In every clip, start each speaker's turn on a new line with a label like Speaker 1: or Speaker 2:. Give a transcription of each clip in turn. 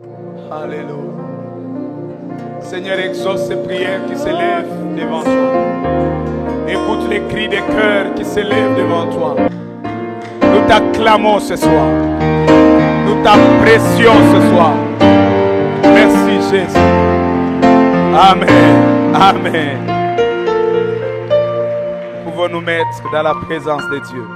Speaker 1: Alléluia. Seigneur, exauce ces prières qui s'élèvent devant toi. Écoute les cris des cœurs qui s'élèvent devant toi. Nous t'acclamons ce soir. Nous t'apprécions ce soir. Merci Jésus. Amen. Amen. Nous pouvons nous mettre dans la présence de Dieu.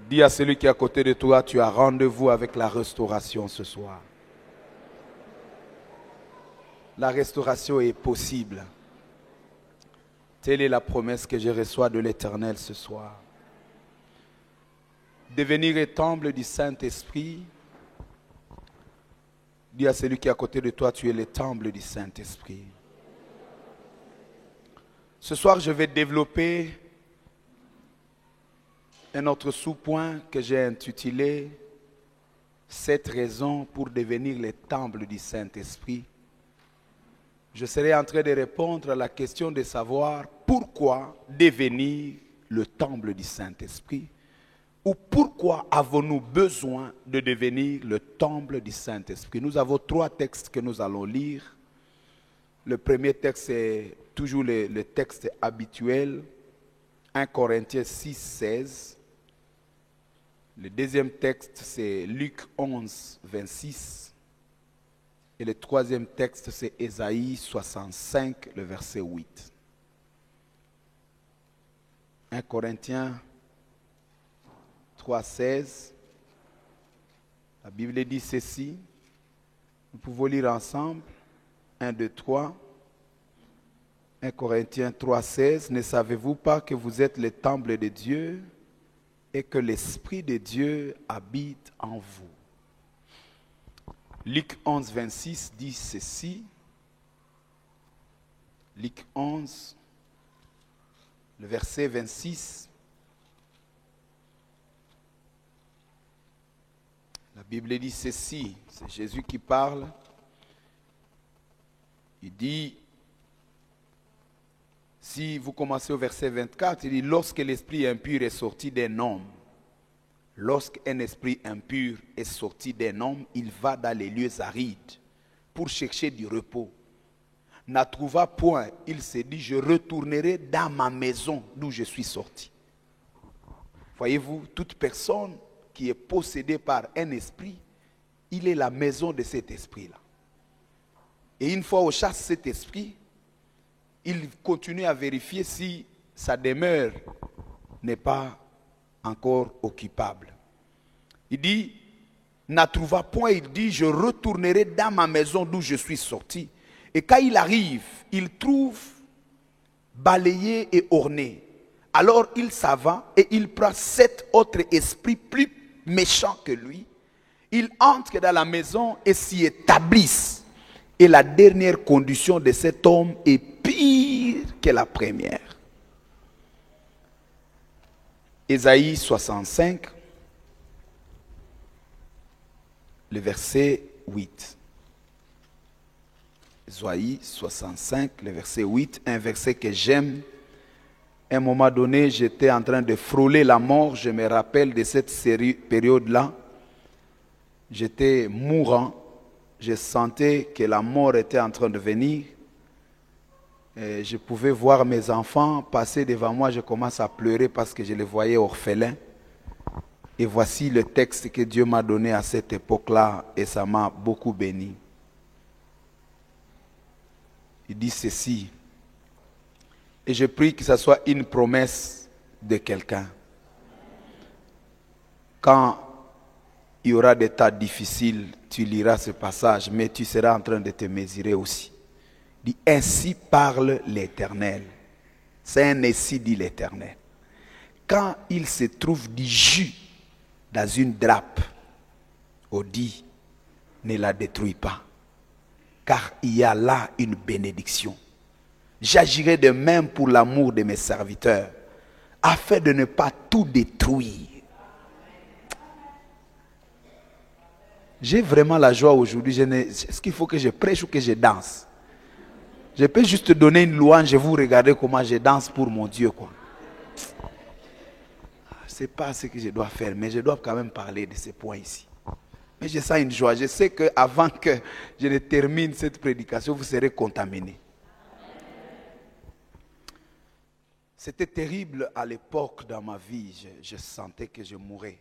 Speaker 1: Dis à celui qui est à côté de toi, tu as rendez-vous avec la restauration ce soir. La restauration est possible. Telle est la promesse que je reçois de l'Éternel ce soir. Devenir un temple du Saint-Esprit. Dis à celui qui est à côté de toi, tu es le temple du Saint-Esprit. Ce soir, je vais développer un autre sous-point que j'ai intitulé « 7 raisons pour devenir le temple du Saint-Esprit ». Je serai en train de répondre à la question de savoir pourquoi devenir le temple du Saint-Esprit ou pourquoi avons-nous besoin de devenir le temple du Saint-Esprit. Nous avons 3 textes que nous allons lire. Le premier texte est toujours le texte habituel, 1 Corinthiens 6, 16. Le deuxième texte, c'est Luc 11, 26. Et le troisième texte, c'est Ésaïe 65, le verset 8. 1 Corinthiens 3, 16. La Bible dit ceci. Nous pouvons lire ensemble. 1, 2, 3. 1 Corinthiens 3, 16. Ne savez-vous pas que vous êtes le temple de Dieu et que l'Esprit de Dieu habite en vous? Luc 11, 26 dit ceci. Luc 11, le verset 26. La Bible dit ceci. C'est Jésus qui parle. Il dit, si vous commencez au verset 24, il dit, lorsque l'esprit impur est sorti d'un homme, lorsqu'un esprit impur est sorti d'un homme, il va dans les lieux arides pour chercher du repos. N'a trouva point, il s'est dit, je retournerai dans ma maison d'où je suis sorti. Voyez-vous, toute personne qui est possédée par un esprit, il est la maison de cet esprit-là. Et une fois on chasse cet esprit, il continue à vérifier si sa demeure n'est pas encore occupable. Il dit, n'a trouva point, il dit, je retournerai dans ma maison d'où je suis sorti. Et quand il arrive, il trouve balayé et orné. Alors il s'en va et il prend 7 autres esprits plus méchants que lui. Il entre dans la maison et s'y établissent. Et la dernière condition de cet homme est pire que la première. Ésaïe 65, le verset 8. Ésaïe 65, le verset 8, un verset que j'aime. À un moment donné, j'étais en train de frôler la mort. Je me rappelle de cette période-là. J'étais mourant. Je sentais que la mort était en train de venir. Et je pouvais voir mes enfants passer devant moi. Je commence à pleurer parce que je les voyais orphelins. Et voici le texte que Dieu m'a donné à cette époque-là et ça m'a beaucoup béni. Il dit ceci. Et je prie que ce soit une promesse de quelqu'un. Quand il y aura des tas difficiles, tu liras ce passage, mais tu seras en train de te mesurer aussi. Il dit, ainsi parle l'Éternel. C'est un ainsi dit l'Éternel. Quand il se trouve du jus dans une drape, on dit, ne la détruis pas, car il y a là une bénédiction. J'agirai de même pour l'amour de mes serviteurs, afin de ne pas tout détruire. J'ai vraiment la joie aujourd'hui. Est-ce qu'il faut que je prêche ou que je danse? Je peux juste donner une louange et vous regardez comment je danse pour mon Dieu, quoi. sais pas ce que je dois faire, mais je dois quand même parler de ces points ici. Mais je sens une joie. Je sais qu'avant que je ne termine cette prédication, vous serez contaminés. C'était terrible à l'époque dans ma vie. Je sentais que je mourais.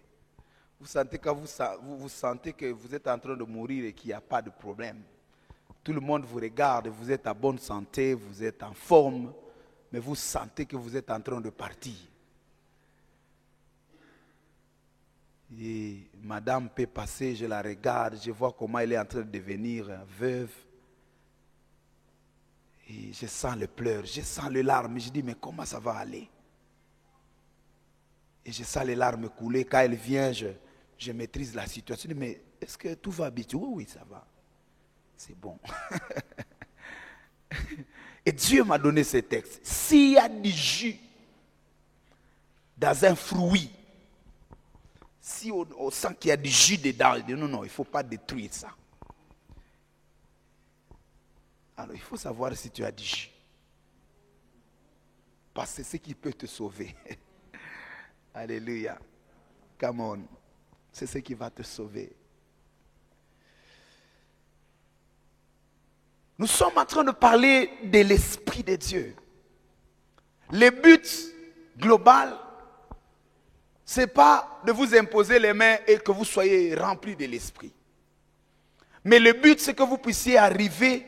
Speaker 1: Vous sentez quand vous sentez que vous êtes en train de mourir et qu'il n'y a pas de problème. Tout le monde vous regarde, vous êtes en bonne santé, vous êtes en forme, mais vous sentez que vous êtes en train de partir. Et madame peut passer, je la regarde, je vois comment elle est en train de devenir veuve. Et je sens les pleurs, je sens les larmes. Je dis, mais comment ça va aller? Et je sens les larmes couler. Quand elle vient, je maîtrise la situation. Je dis, mais est-ce que tout va bien? Oui, oui, ça va. C'est bon. Et Dieu m'a donné ce texte. S'il y a du jus dans un fruit, si on sent qu'il y a du jus dedans, je dis, non, il ne faut pas détruire ça. Alors, il faut savoir si tu as du jus. Parce que c'est ce qui peut te sauver. Alléluia. Come on. C'est ce qui va te sauver. Nous sommes en train de parler de l'Esprit de Dieu. Le but global, ce n'est pas de vous imposer les mains et que vous soyez remplis de l'Esprit. Mais le but, c'est que vous puissiez arriver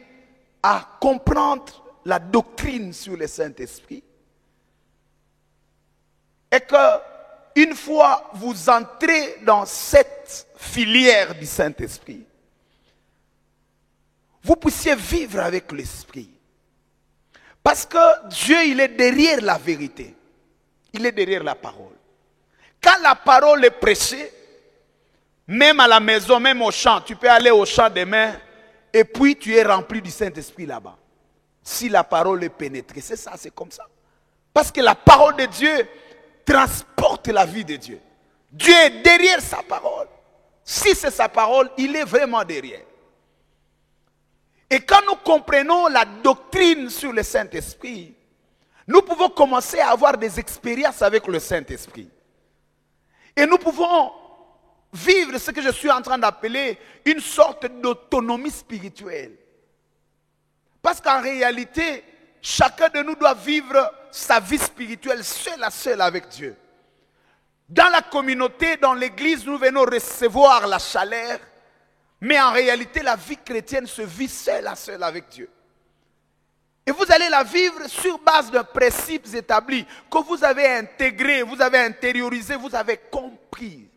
Speaker 1: à comprendre la doctrine sur le Saint-Esprit. Et que, une fois vous entrez dans cette filière du Saint-Esprit, vous puissiez vivre avec l'Esprit. Parce que Dieu, il est derrière la vérité. Il est derrière la parole. Quand la parole est prêchée, même à la maison, même au champ, tu peux aller au champ demain et puis tu es rempli du Saint-Esprit là-bas. Si la parole est pénétrée, c'est ça, c'est comme ça. Parce que la parole de Dieu transporte la vie de Dieu. Dieu est derrière sa parole. Si c'est sa parole, il est vraiment derrière. Et quand nous comprenons la doctrine sur le Saint-Esprit, nous pouvons commencer à avoir des expériences avec le Saint-Esprit. Et nous pouvons vivre ce que je suis en train d'appeler une sorte d'autonomie spirituelle. Parce qu'en réalité, chacun de nous doit vivre sa vie spirituelle seul à seul avec Dieu. Dans la communauté, dans l'église, nous venons recevoir la chaleur. Mais en réalité, la vie chrétienne se vit seul à seul avec Dieu. Et vous allez la vivre sur base de principes établis que vous avez intégrés, vous avez intériorisés, vous avez compris.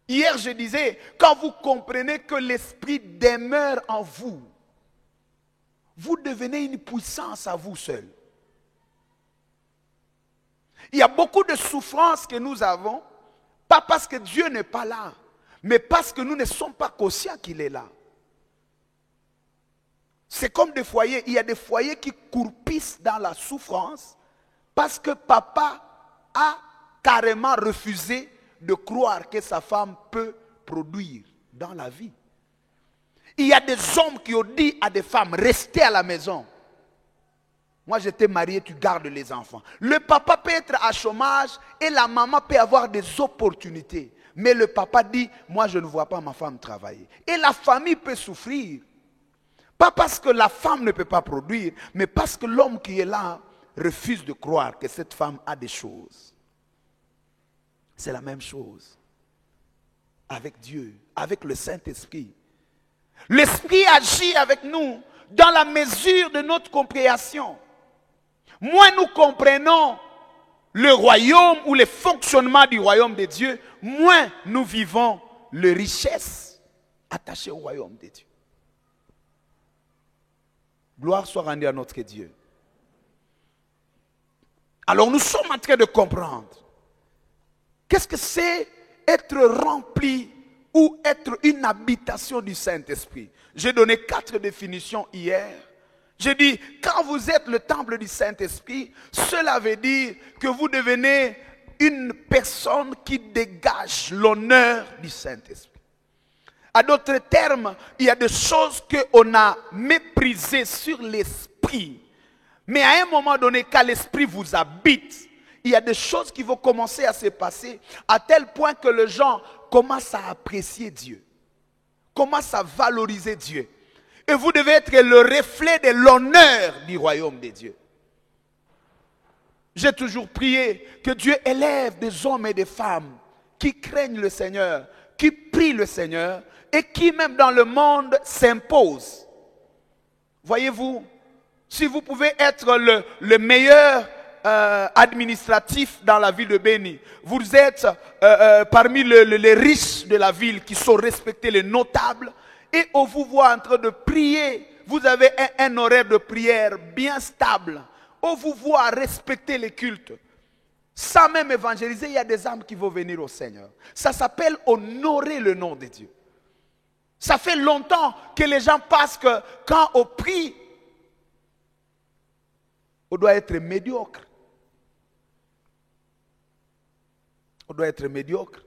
Speaker 1: Hier, je disais, quand vous comprenez que l'Esprit demeure en vous, vous devenez une puissance à vous seul. Il y a beaucoup de souffrances que nous avons, pas parce que Dieu n'est pas là, mais parce que nous ne sommes pas conscients qu'il est là. C'est comme des foyers. Il y a des foyers qui croupissent dans la souffrance parce que papa a carrément refusé de croire que sa femme peut produire dans la vie. Il y a des hommes qui ont dit à des femmes, restez à la maison. Moi, je t'ai marié, tu gardes les enfants. Le papa peut être à chômage et la maman peut avoir des opportunités. Mais le papa dit, moi je ne vois pas ma femme travailler. Et la famille peut souffrir. Pas parce que la femme ne peut pas produire, mais parce que l'homme qui est là refuse de croire que cette femme a des choses. C'est la même chose avec Dieu, avec le Saint-Esprit. L'Esprit agit avec nous dans la mesure de notre compréhension. Moins nous comprenons le royaume ou le fonctionnement du royaume de Dieu, moins nous vivons les richesses attachées au royaume de Dieu. Gloire soit rendue à notre Dieu. Alors nous sommes en train de comprendre. Qu'est-ce que c'est être rempli ou être une habitation du Saint-Esprit? J'ai donné 4 définitions hier. J'ai dit, quand vous êtes le temple du Saint-Esprit, cela veut dire que vous devenez une personne qui dégage l'honneur du Saint-Esprit. À d'autres termes, il y a des choses qu'on a méprisées sur l'esprit. Mais à un moment donné, quand l'esprit vous habite, il y a des choses qui vont commencer à se passer à tel point que les gens commencent à apprécier Dieu, commencent à valoriser Dieu. Et vous devez être le reflet de l'honneur du royaume de Dieu. J'ai toujours prié que Dieu élève des hommes et des femmes qui craignent le Seigneur, qui prient le Seigneur et qui même dans le monde s'imposent. Voyez-vous, si vous pouvez être le meilleur administratif dans la ville de Béni, vous êtes parmi les riches de la ville qui sont respectés, les notables, et on vous voit en train de prier, vous avez un horaire de prière bien stable, on vous voit respecter les cultes. Sans même évangéliser, il y a des âmes qui vont venir au Seigneur. Ça s'appelle honorer le nom de Dieu. Ça fait longtemps que les gens pensent que quand on prie, on doit être médiocre. On doit être médiocre.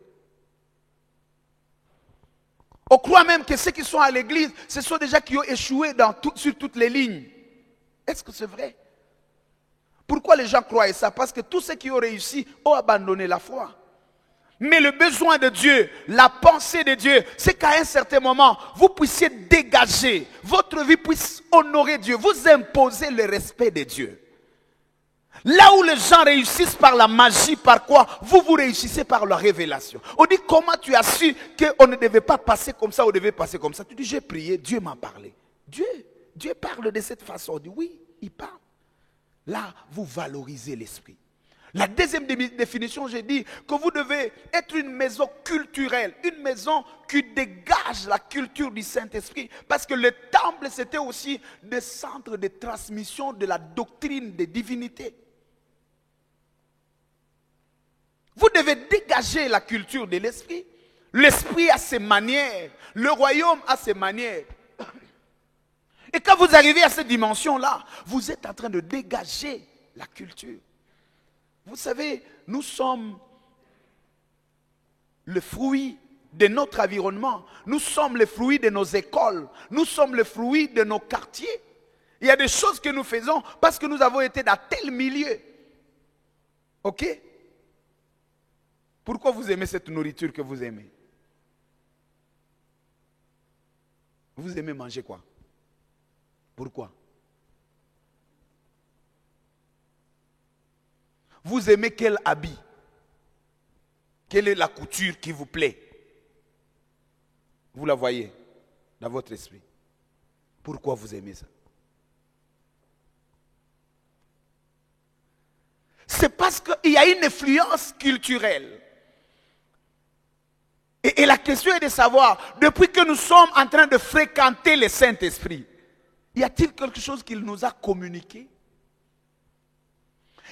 Speaker 1: On croit même que ceux qui sont à l'église, ce sont des gens qui ont échoué sur toutes les lignes. Est-ce que c'est vrai? Pourquoi les gens croient ça? Parce que tous ceux qui ont réussi ont abandonné la foi. Mais le besoin de Dieu, la pensée de Dieu, c'est qu'à un certain moment, vous puissiez dégager, votre vie puisse honorer Dieu, vous imposer le respect de Dieu. Là où les gens réussissent par la magie, par quoi? Vous réussissez par la révélation. On dit, comment tu as su qu'on ne devait pas passer comme ça, on devait passer comme ça? Tu dis, j'ai prié, Dieu m'a parlé. Dieu parle de cette façon. On dit, oui, il parle. Là, vous valorisez l'esprit. La deuxième définition, j'ai dit que vous devez être une maison culturelle, une maison qui dégage la culture du Saint-Esprit. Parce que le temple, c'était aussi des centres de transmission de la doctrine des divinités. Vous devez dégager la culture de l'esprit. L'esprit a ses manières, le royaume a ses manières. Et quand vous arrivez à cette dimension-là, vous êtes en train de dégager la culture. Vous savez, nous sommes le fruit de notre environnement. Nous sommes le fruit de nos écoles. Nous sommes le fruit de nos quartiers. Il y a des choses que nous faisons parce que nous avons été dans tel milieu. Ok? Pourquoi vous aimez cette nourriture que vous aimez? Vous aimez manger quoi? Pourquoi? Vous aimez quel habit? Quelle est la couture qui vous plaît? Vous la voyez dans votre esprit. Pourquoi vous aimez ça? C'est parce qu'il y a une influence culturelle. Et la question est de savoir, depuis que nous sommes en train de fréquenter le Saint-Esprit, y a-t-il quelque chose qu'il nous a communiqué?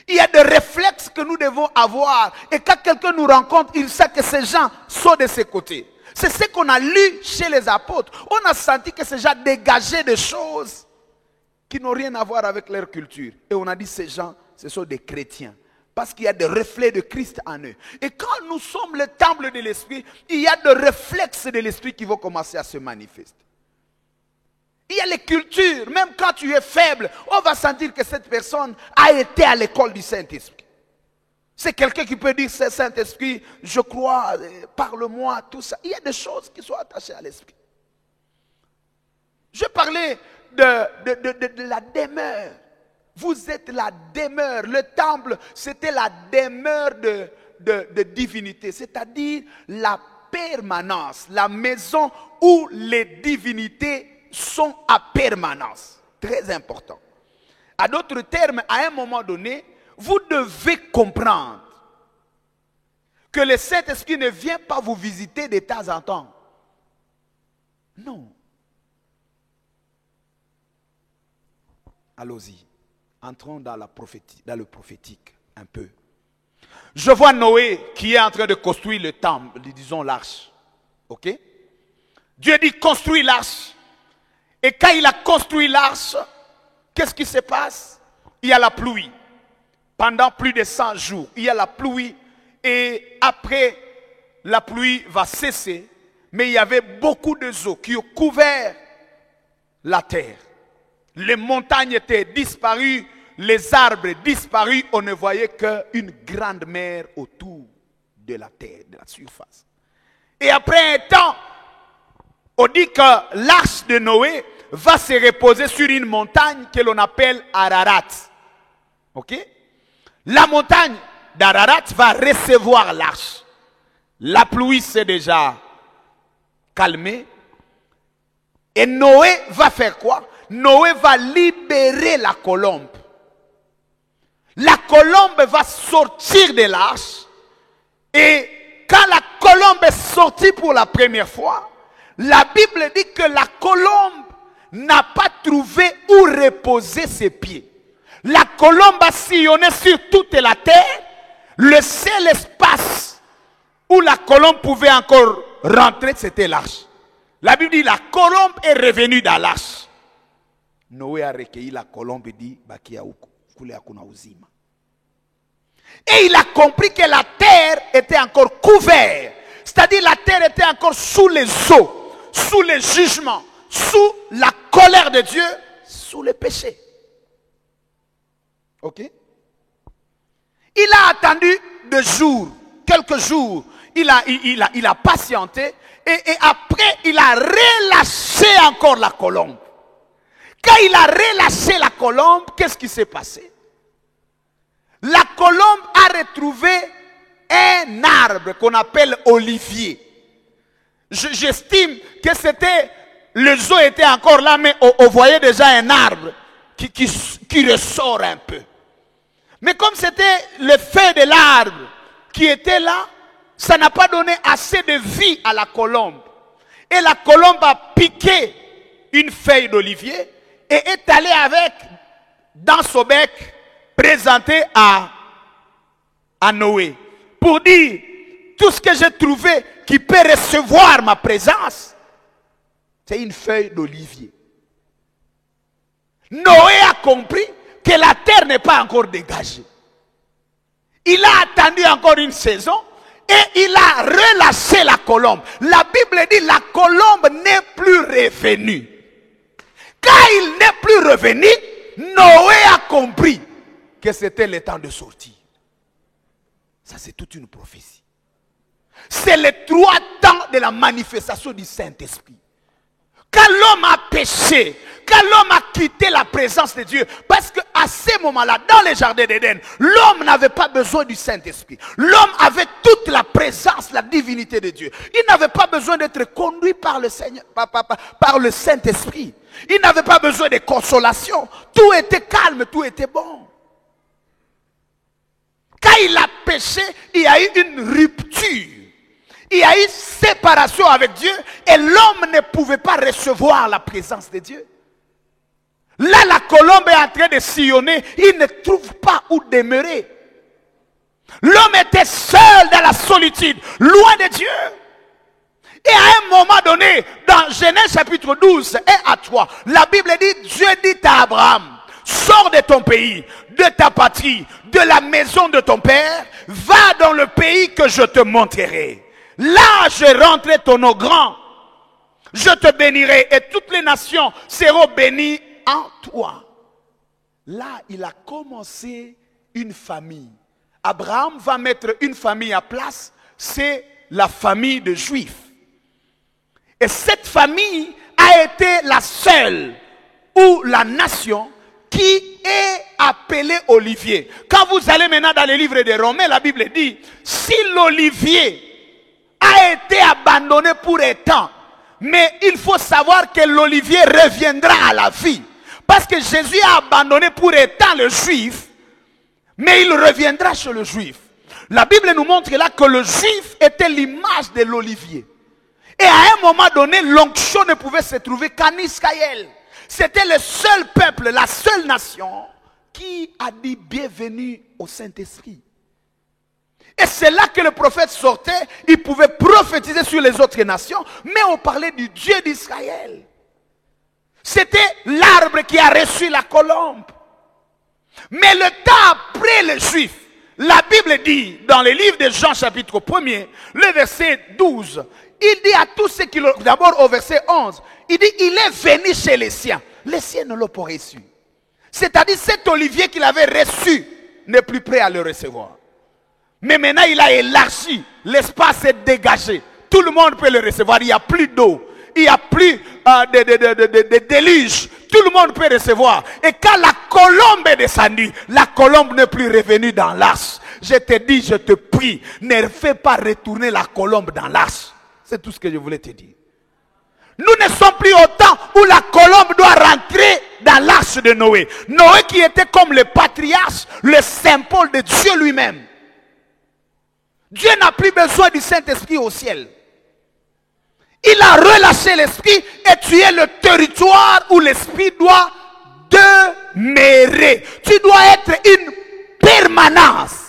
Speaker 1: Il y a des réflexes que nous devons avoir. Et quand quelqu'un nous rencontre, il sait que ces gens sont de ses côtés. C'est ce qu'on a lu chez les apôtres. On a senti que ces gens dégageaient des choses qui n'ont rien à voir avec leur culture. Et on a dit ces gens, ce sont des chrétiens. Parce qu'il y a des reflets de Christ en eux. Et quand nous sommes le temple de l'esprit, il y a des réflexes de l'esprit qui vont commencer à se manifester. Il y a les cultures, même quand tu es faible, on va sentir que cette personne a été à l'école du Saint-Esprit. C'est quelqu'un qui peut dire, c'est Saint-Esprit, je crois, parle-moi, tout ça. Il y a des choses qui sont attachées à l'esprit. Je parlais de la demeure. Vous êtes la demeure. Le temple, c'était la demeure de divinité, c'est-à-dire la permanence, la maison où les divinités sont à permanence. Très important. À d'autres termes, à un moment donné, vous devez comprendre que le Saint-Esprit ne vient pas vous visiter de temps en temps. Non. Allons-y. Entrons dans le prophétique un peu. Je vois Noé qui est en train de construire le temple, disons l'arche. Ok? Dieu dit construis l'arche. Et quand il a construit l'arche, qu'est-ce qui se passe? Il y a la pluie. Pendant plus de 100 jours, il y a la pluie. Et après, la pluie va cesser. Mais il y avait beaucoup d'eaux qui ont couvert la terre. Les montagnes étaient disparues. les arbres disparus, on ne voyait qu'une grande mer autour de la terre, de la surface. Et après un temps, on dit que l'arche de Noé va se reposer sur une montagne que l'on appelle Ararat. Ok? La montagne d'Ararat va recevoir l'arche. La pluie s'est déjà calmée. Et Noé va faire quoi? Noé va libérer la colombe. La colombe va sortir de l'arche. Et quand la colombe est sortie pour la première fois, la Bible dit que la colombe n'a pas trouvé où reposer ses pieds. La colombe a sillonné sur toute la terre. Le seul espace où la colombe pouvait encore rentrer, c'était l'arche. La Bible dit la colombe est revenue dans l'arche. Noé a recueilli la colombe et dit et il a compris que la terre était encore couverte. C'est-à-dire la terre était encore sous les eaux, sous les jugements, sous la colère de Dieu, sous le péché. Ok? Il a attendu des jours, quelques jours. Il a patienté et après il a relâché encore la colombe. Quand il a relâché la colombe, qu'est-ce qui s'est passé? La colombe a retrouvé un arbre qu'on appelle olivier. J'estime que c'était, les eaux étaient encore là, mais on voyait déjà un arbre qui ressort un peu. Mais comme c'était le feuilles de l'arbre qui était là, ça n'a pas donné assez de vie à la colombe. Et la colombe a piqué une feuille d'olivier et est allée avec dans son bec présenté à Noé. Pour dire, tout ce que j'ai trouvé qui peut recevoir ma présence, c'est une feuille d'olivier. Noé a compris que la terre n'est pas encore dégagée. Il a attendu encore une saison et il a relâché la colombe. La Bible dit la colombe n'est plus revenue. Quand il n'est plus revenu, Noé a compris que c'était le temps de sortir. Ça, c'est toute une prophétie. C'est les 3 temps de la manifestation du Saint-Esprit. Quand l'homme a péché, quand l'homme a quitté la présence de Dieu, parce qu'à ce moment-là, dans le jardin d'Éden, l'homme n'avait pas besoin du Saint-Esprit. L'homme avait toute la présence, la divinité de Dieu. Il n'avait pas besoin d'être conduit par le Seigneur, par le Saint-Esprit. Il n'avait pas besoin de consolation. Tout était calme, tout était bon. Quand il a péché, il y a eu une rupture. Il y a eu séparation avec Dieu et l'homme ne pouvait pas recevoir la présence de Dieu. Là, la colombe est en train de sillonner. Il ne trouve pas où demeurer. L'homme était seul dans la solitude, loin de Dieu. Et à un moment donné, dans Genèse chapitre 12 et à 3, la Bible dit, Dieu dit à Abraham, sors de ton pays, de ta patrie, de la maison de ton père, va dans le pays que je te montrerai. Là, je rendrai ton nom grand. Je te bénirai et toutes les nations seront bénies en toi. Là, il a commencé une famille. Abraham va mettre une famille à place. C'est la famille de Juifs. Et cette famille a été la seule ou la nation qui est appelée olivier. Quand vous allez maintenant dans le livre des Romains, la Bible dit, si l'olivier a été abandonné pour un temps, mais il faut savoir que l'olivier reviendra à la vie. Parce que Jésus a abandonné pour un temps le juif, mais il reviendra chez le juif. La Bible nous montre là que le juif était l'image de l'olivier. Et à un moment donné, l'onction ne pouvait se trouver qu'en Israël. C'était le seul peuple, la seule nation qui a dit bienvenue au Saint-Esprit. Et c'est là que le prophète sortait, il pouvait prophétiser sur les autres nations, mais on parlait du Dieu d'Israël. C'était l'arbre qui a reçu la colombe. Mais le temps après les Juifs, la Bible dit, dans le livre de Jean chapitre 1er, le verset 12, il dit à tous ceux qui l'ont, d'abord au verset 11, il dit, il est venu chez les siens ne l'ont pas reçu. C'est-à-dire cet olivier qu'il avait reçu n'est plus prêt à le recevoir. Mais maintenant il a élargi, l'espace est dégagé. Tout le monde peut le recevoir, il n'y a plus d'eau, il n'y a plus de déluge. Tout le monde peut recevoir. Et quand la colombe est descendue, la colombe n'est plus revenue dans l'arche. Je te dis, je te prie, ne fais pas retourner la colombe dans l'arche. C'est tout ce que je voulais te dire. Nous ne sommes plus au temps où la colombe doit rentrer dans l'arche de Noé. Noé qui était comme le patriarche, le symbole de Dieu lui-même. Dieu n'a plus besoin du Saint-Esprit au ciel. Il a relâché l'esprit et tu es le territoire où l'esprit doit demeurer. Tu dois être une permanence.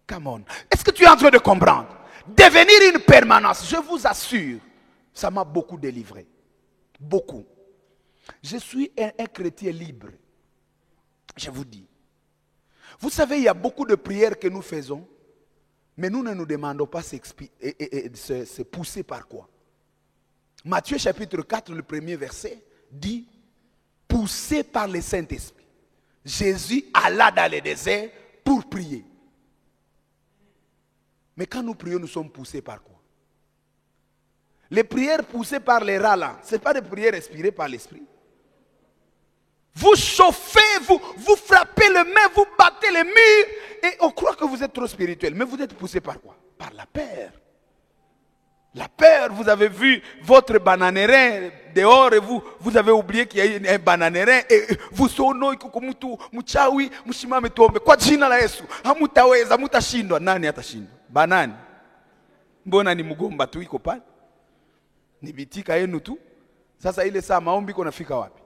Speaker 1: Come on. Est-ce que tu es en train de comprendre? Devenir une permanence, je vous assure, ça m'a beaucoup délivré. Beaucoup. Je suis un chrétien libre. Je vous dis. Vous savez, il y a beaucoup de prières que nous faisons, mais nous ne nous demandons pas se pousser par quoi. Matthieu chapitre 4, le premier verset, dit, poussé par le Saint-Esprit. Jésus alla dans le désert pour prier. Mais quand nous prions, nous sommes poussés par quoi? Les prières poussées par les rats là, ce n'est pas des prières inspirées par l'esprit. Vous chauffez, vous frappez le main, vous battez les murs et on croit que vous êtes trop spirituel. Mais vous êtes poussé par quoi? Par la peur. La peur, vous avez vu votre bananerin dehors et vous avez oublié qu'il y a un bananerin et vous sono ikukumuntu mchawi mshimame tuombe kwa jina la Yesu hamutaweza mutashindwa. Nani atashindwa? Banani? Mbona ni mgomba tu iko pale? Ni bitika yenu tu. Sasa ile saa maombi kunafika wapi?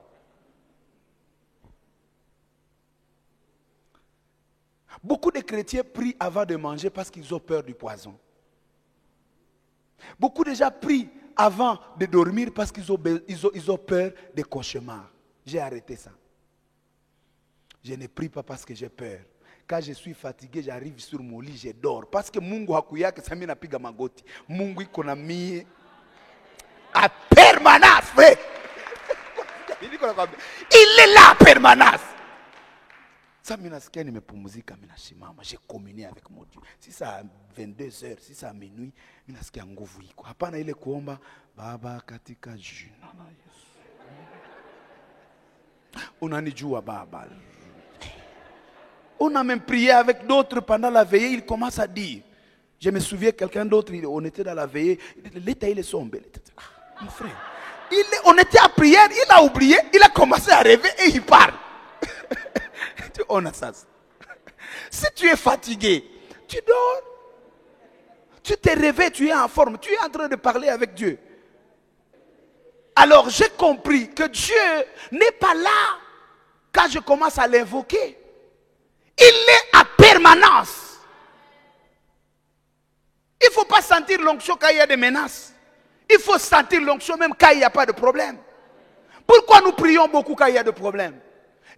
Speaker 1: Beaucoup de chrétiens prient avant de manger parce qu'ils ont peur du poison. Beaucoup de gens prient avant de dormir parce qu'ils ont peur des cauchemars. J'ai arrêté ça. Je ne prie pas parce que j'ai peur. Quand je suis fatigué, j'arrive sur mon lit, je dors. Parce que Mungu hakuyake sami napiga magoti. Mungu iko na mie à permanence. Il est là à permanence. Ça, je nimepumzika, nimeshimama, j'ai communié avec mon Dieu. Si ça à 22h, si ça à minuit, ninasikia nguvu iko. Hapana ile kuomba Baba katika jina la Yesu. Unanijua Baba. On a même prié avec d'autres pendant la veillée, il commence à dire. Je me souviens quelqu'un d'autre, on était dans la veillée, l'état il est sombre. Mon frère, on était à prière, il a oublié, il a commencé à rêver et il parle. On a ça. Si tu es fatigué, tu dors. Tu te réveilles, tu es en forme, tu es en train de parler avec Dieu. Alors j'ai compris que Dieu n'est pas là quand je commence à l'invoquer. Il est à permanence. Il ne faut pas sentir l'onction quand il y a des menaces. Il faut sentir l'onction même quand il n'y a pas de problème. Pourquoi nous prions beaucoup quand il y a des problèmes?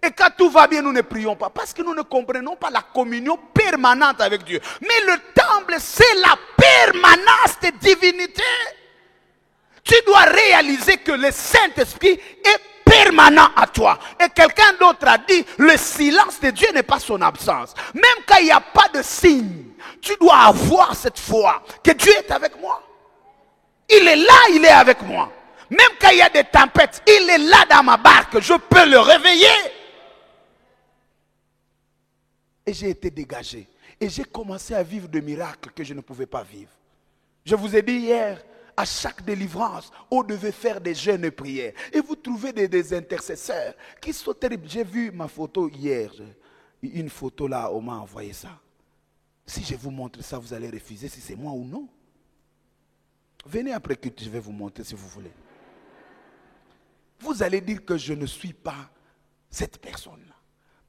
Speaker 1: Et quand tout va bien, nous ne prions pas. Parce que nous ne comprenons pas la communion permanente avec Dieu. Mais le temple, c'est la permanence de divinité. Tu dois réaliser que le Saint-Esprit est permanent à toi. Et quelqu'un d'autre a dit, le silence de Dieu n'est pas son absence. Même quand il n'y a pas de signe, tu dois avoir cette foi que Dieu est avec moi. Il est là, il est avec moi. Même quand il y a des tempêtes, il est là dans ma barque. Je peux le réveiller. Et j'ai été dégagé. Et j'ai commencé à vivre des miracles que je ne pouvais pas vivre. Je vous ai dit hier, à chaque délivrance, on devait faire des jeûnes et prières. Et vous trouvez des intercesseurs qui sont terribles. J'ai vu ma photo hier. Une photo là, on m'a envoyé ça. Si je vous montre ça, vous allez refuser si c'est moi ou non. Venez après que je vais vous montrer si vous voulez. Vous allez dire que je ne suis pas cette personne-là.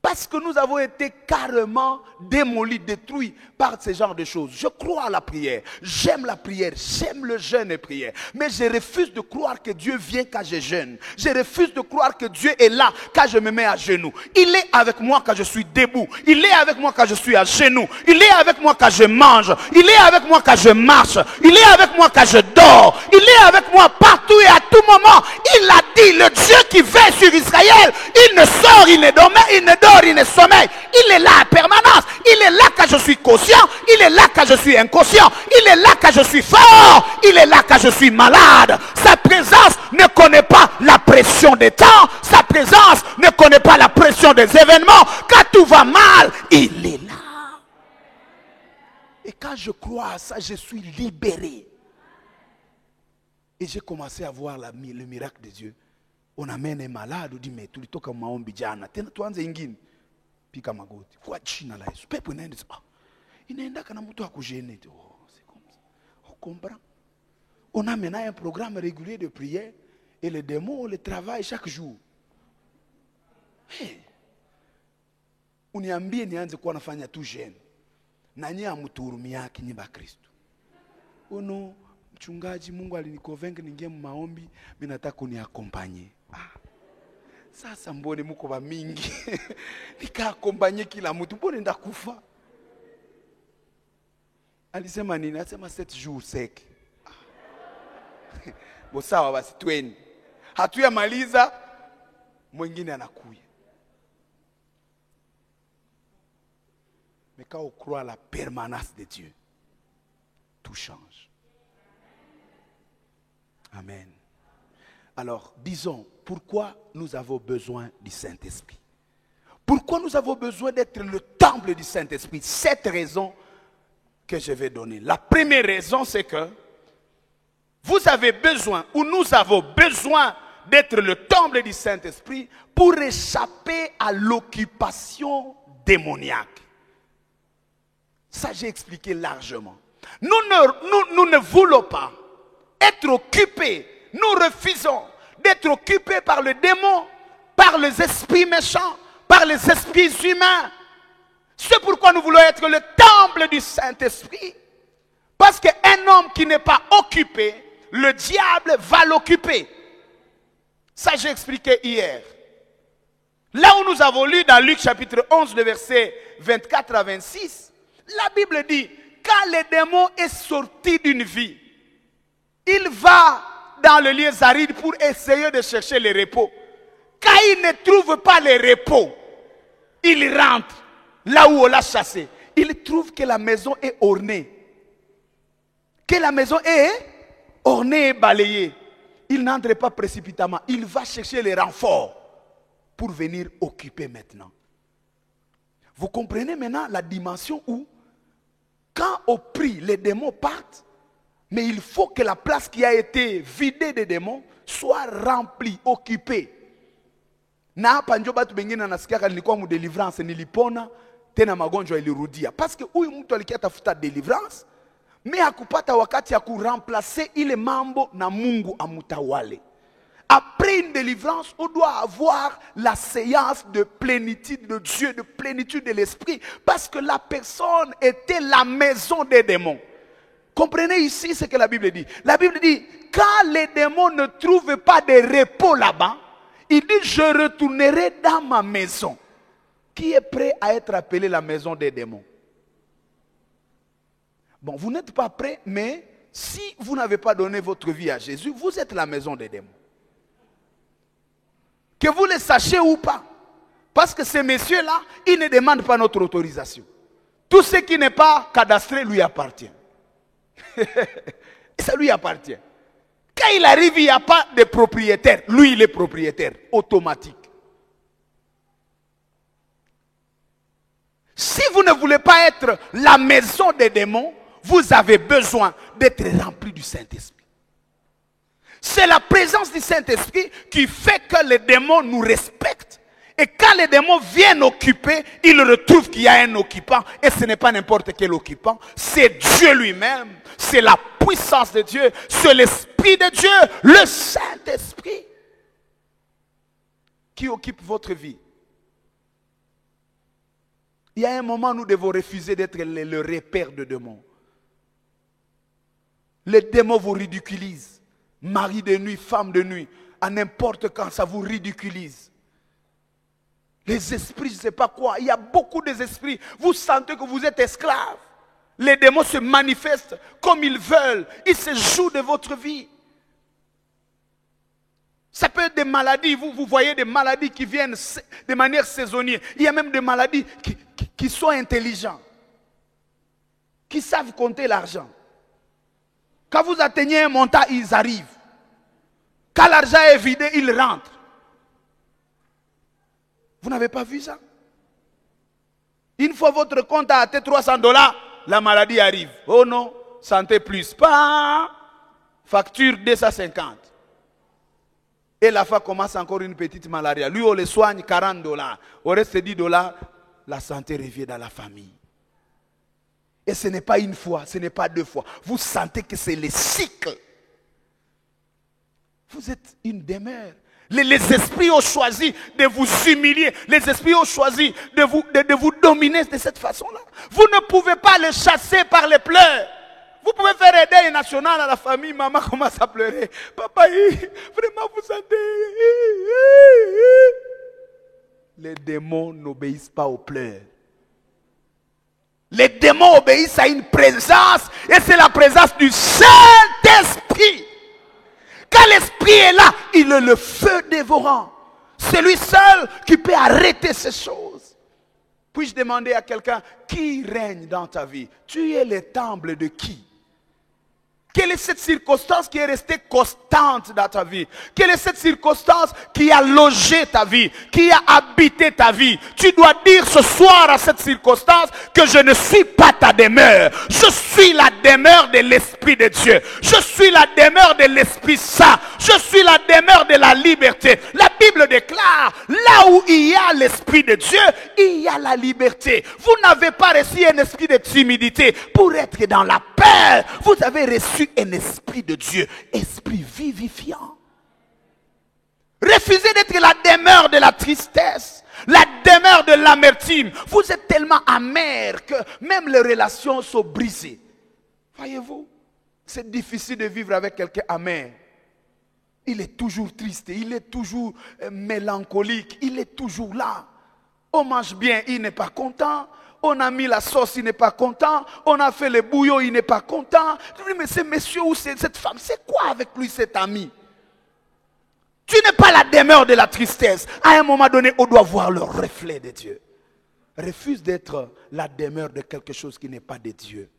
Speaker 1: Parce que nous avons été carrément démolis, détruits par ce genre de choses. Je crois à la prière. J'aime la prière. J'aime le jeûne et prière. Mais je refuse de croire que Dieu vient quand je jeûne. Je refuse de croire que Dieu est là quand je me mets à genoux. Il est avec moi quand je suis debout. Il est avec moi quand je suis à genoux. Il est avec moi quand je mange. Il est avec moi quand je marche. Il est avec moi quand je dors. m'adore. Il est avec moi partout et à tout moment. Il a dit, le Dieu qui veille sur Israël, il ne sort, il ne dort, il ne sommeille. Il est là en permanence. Il est là quand je suis conscient. Il est là quand je suis inconscient. Il est là quand je suis fort. Il est là quand je suis malade. Sa présence ne connaît pas la pression des temps. Sa présence ne connaît pas la pression des événements. Quand tout va mal, il est là. Et quand je crois à ça, je suis libéré. Et j'ai commencé à voir le miracle de Dieu. On amène un malade, on dit, mais tout le temps comme maombi jana. Tena tuanze ingine. Pika magoti. Kwa china la Yesu. Pepo inaenda. Inaenda kana mtu akujene. Oh, c'est comme ça. On comprend. On a maintenant un programme régulier de prière. Et les démons, on les travaille chaque jour. Hey. Uniambie nianze kuwa nafanya tu jeune. Na nyie amutuhurumia kinyi ba Kristo. Uno mchungaji, Mungu alinikovenga ningie maombi, mimi nataka uniakompanye. Sasa mbone muko ba mingi. Nikaakompanye kila mtu, mbone ndakufa. Alisema nini? Alisema 7 jours sec. Bo sawa basi tweni. Hatuyamaliza mwingine anakuja. Mais quand on croit à la permanence de Dieu, tout change. Amen. Alors, disons, pourquoi nous avons besoin du Saint-Esprit? Pourquoi nous avons besoin d'être le temple du Saint-Esprit? Cette raison que je vais donner. La première raison, c'est que vous avez besoin, ou nous avons besoin d'être le temple du Saint-Esprit pour échapper à l'occupation démoniaque. Ça, j'ai expliqué largement. Nous ne voulons pas être occupés. Nous refusons d'être occupés par le démon, par les esprits méchants, par les esprits humains. C'est pourquoi nous voulons être le temple du Saint-Esprit. Parce qu'un homme qui n'est pas occupé, le diable va l'occuper. Ça, j'ai expliqué hier. Là où nous avons lu dans Luc chapitre 11, le verset 24 à 26, la Bible dit, quand le démon est sorti d'une vie, il va dans le lieu aride pour essayer de chercher le repos. Quand il ne trouve pas le repos, il rentre là où on l'a chassé. Il trouve que la maison est ornée. Que la maison est ornée et balayée. Il n'entre pas précipitamment. Il va chercher les renforts pour venir occuper maintenant. Vous comprenez maintenant la dimension où, quand on prie, les démons partent, mais il faut que la place qui a été vidée des démons soit remplie, occupée. Na hapa njo batu bengine nasikia nilikuwa mu deliverance nilipona tena magonjwa ilirudia parce que huyu mtu alikia tafuta deliverance mais hakupata wakati ya kuremplacer ile mambo na Mungu amutawale. Après une délivrance, on doit avoir la séance de plénitude de Dieu, de plénitude de l'esprit, parce que la personne était la maison des démons. Comprenez ici ce que la Bible dit. La Bible dit, quand les démons ne trouvent pas de repos là-bas, il dit, je retournerai dans ma maison. Qui est prêt à être appelé la maison des démons? Bon, vous n'êtes pas prêt, mais si vous n'avez pas donné votre vie à Jésus, vous êtes la maison des démons. Que vous le sachiez ou pas. Parce que ces messieurs-là, ils ne demandent pas notre autorisation. Tout ce qui n'est pas cadastré lui appartient. Ça lui appartient. Quand il arrive, il n'y a pas de propriétaire. Lui, il est propriétaire, automatique. Si vous ne voulez pas être la maison des démons, vous avez besoin d'être rempli du Saint-Esprit. C'est la présence du Saint-Esprit qui fait que les démons nous respectent. Et quand les démons viennent occuper, ils retrouvent qu'il y a un occupant. Et ce n'est pas n'importe quel occupant. C'est Dieu lui-même. C'est la puissance de Dieu. C'est l'Esprit de Dieu. Le Saint-Esprit. Qui occupe votre vie. Il y a un moment où nous devons refuser d'être le repère de démons. Les démons vous ridiculisent. Mari de nuit, femme de nuit, à n'importe quand, ça vous ridiculise. Les esprits, je ne sais pas quoi, il y a beaucoup d'esprits. Vous sentez que vous êtes esclave. Les démons se manifestent comme ils veulent. Ils se jouent de votre vie. Ça peut être des maladies. Vous voyez des maladies qui viennent de manière saisonnière. Il y a même des maladies qui sont intelligentes. Qui savent compter l'argent. Quand vous atteignez un montant, ils arrivent. Quand l'argent est vidé, ils rentrent. Vous n'avez pas vu ça? Une fois votre compte a atteint $300, la maladie arrive. Oh non, santé plus. Pas facture 250. Et la femme commence encore une petite malaria. Lui, on le soigne $40. Au reste $10, la santé revient dans la famille. Et ce n'est pas une fois, ce n'est pas deux fois. Vous sentez que c'est le cycle. Vous êtes une demeure. Les esprits ont choisi de vous humilier. Les esprits ont choisi de vous dominer de cette façon-là. Vous ne pouvez pas les chasser par les pleurs. Vous pouvez faire un deuil national à la famille. Maman commence à pleurer. Papa, vraiment vous sentez. Les démons n'obéissent pas aux pleurs. Les démons obéissent à une présence. Et c'est la présence du Saint-Esprit. Quand l'esprit est là, il est le feu dévorant. C'est lui seul qui peut arrêter ces choses. Puis-je demander à quelqu'un, qui règne dans ta vie? Tu es le temple de qui? Quelle est cette circonstance qui est restée constante dans ta vie? Quelle est cette circonstance qui a logé ta vie, qui a habité ta vie? Tu dois dire ce soir à cette circonstance que je ne suis pas ta demeure. Je suis la demeure de l'Esprit de Dieu. Je suis la demeure de l'Esprit Saint. Je suis la demeure de la liberté. La Bible déclare, là où il y a l'Esprit de Dieu, il y a la liberté. Vous n'avez pas reçu un esprit de timidité pour être dans la peur. Vous avez reçu un esprit de Dieu, esprit vivifiant. Refusez d'être la demeure de la tristesse, la demeure de l'amertume. Vous êtes tellement amer que même les relations sont brisées. Voyez-vous, c'est difficile de vivre avec quelqu'un amer. Il est toujours triste, il est toujours mélancolique, il est toujours là. On mange bien, il n'est pas content. On a mis la sauce, il n'est pas content. On a fait le bouillon, il n'est pas content. Je dis, mais ce monsieur ou cette femme, c'est quoi avec lui cet ami? Tu n'es pas la demeure de la tristesse. À un moment donné, on doit voir le reflet de Dieu. Refuse d'être la demeure de quelque chose qui n'est pas de Dieu.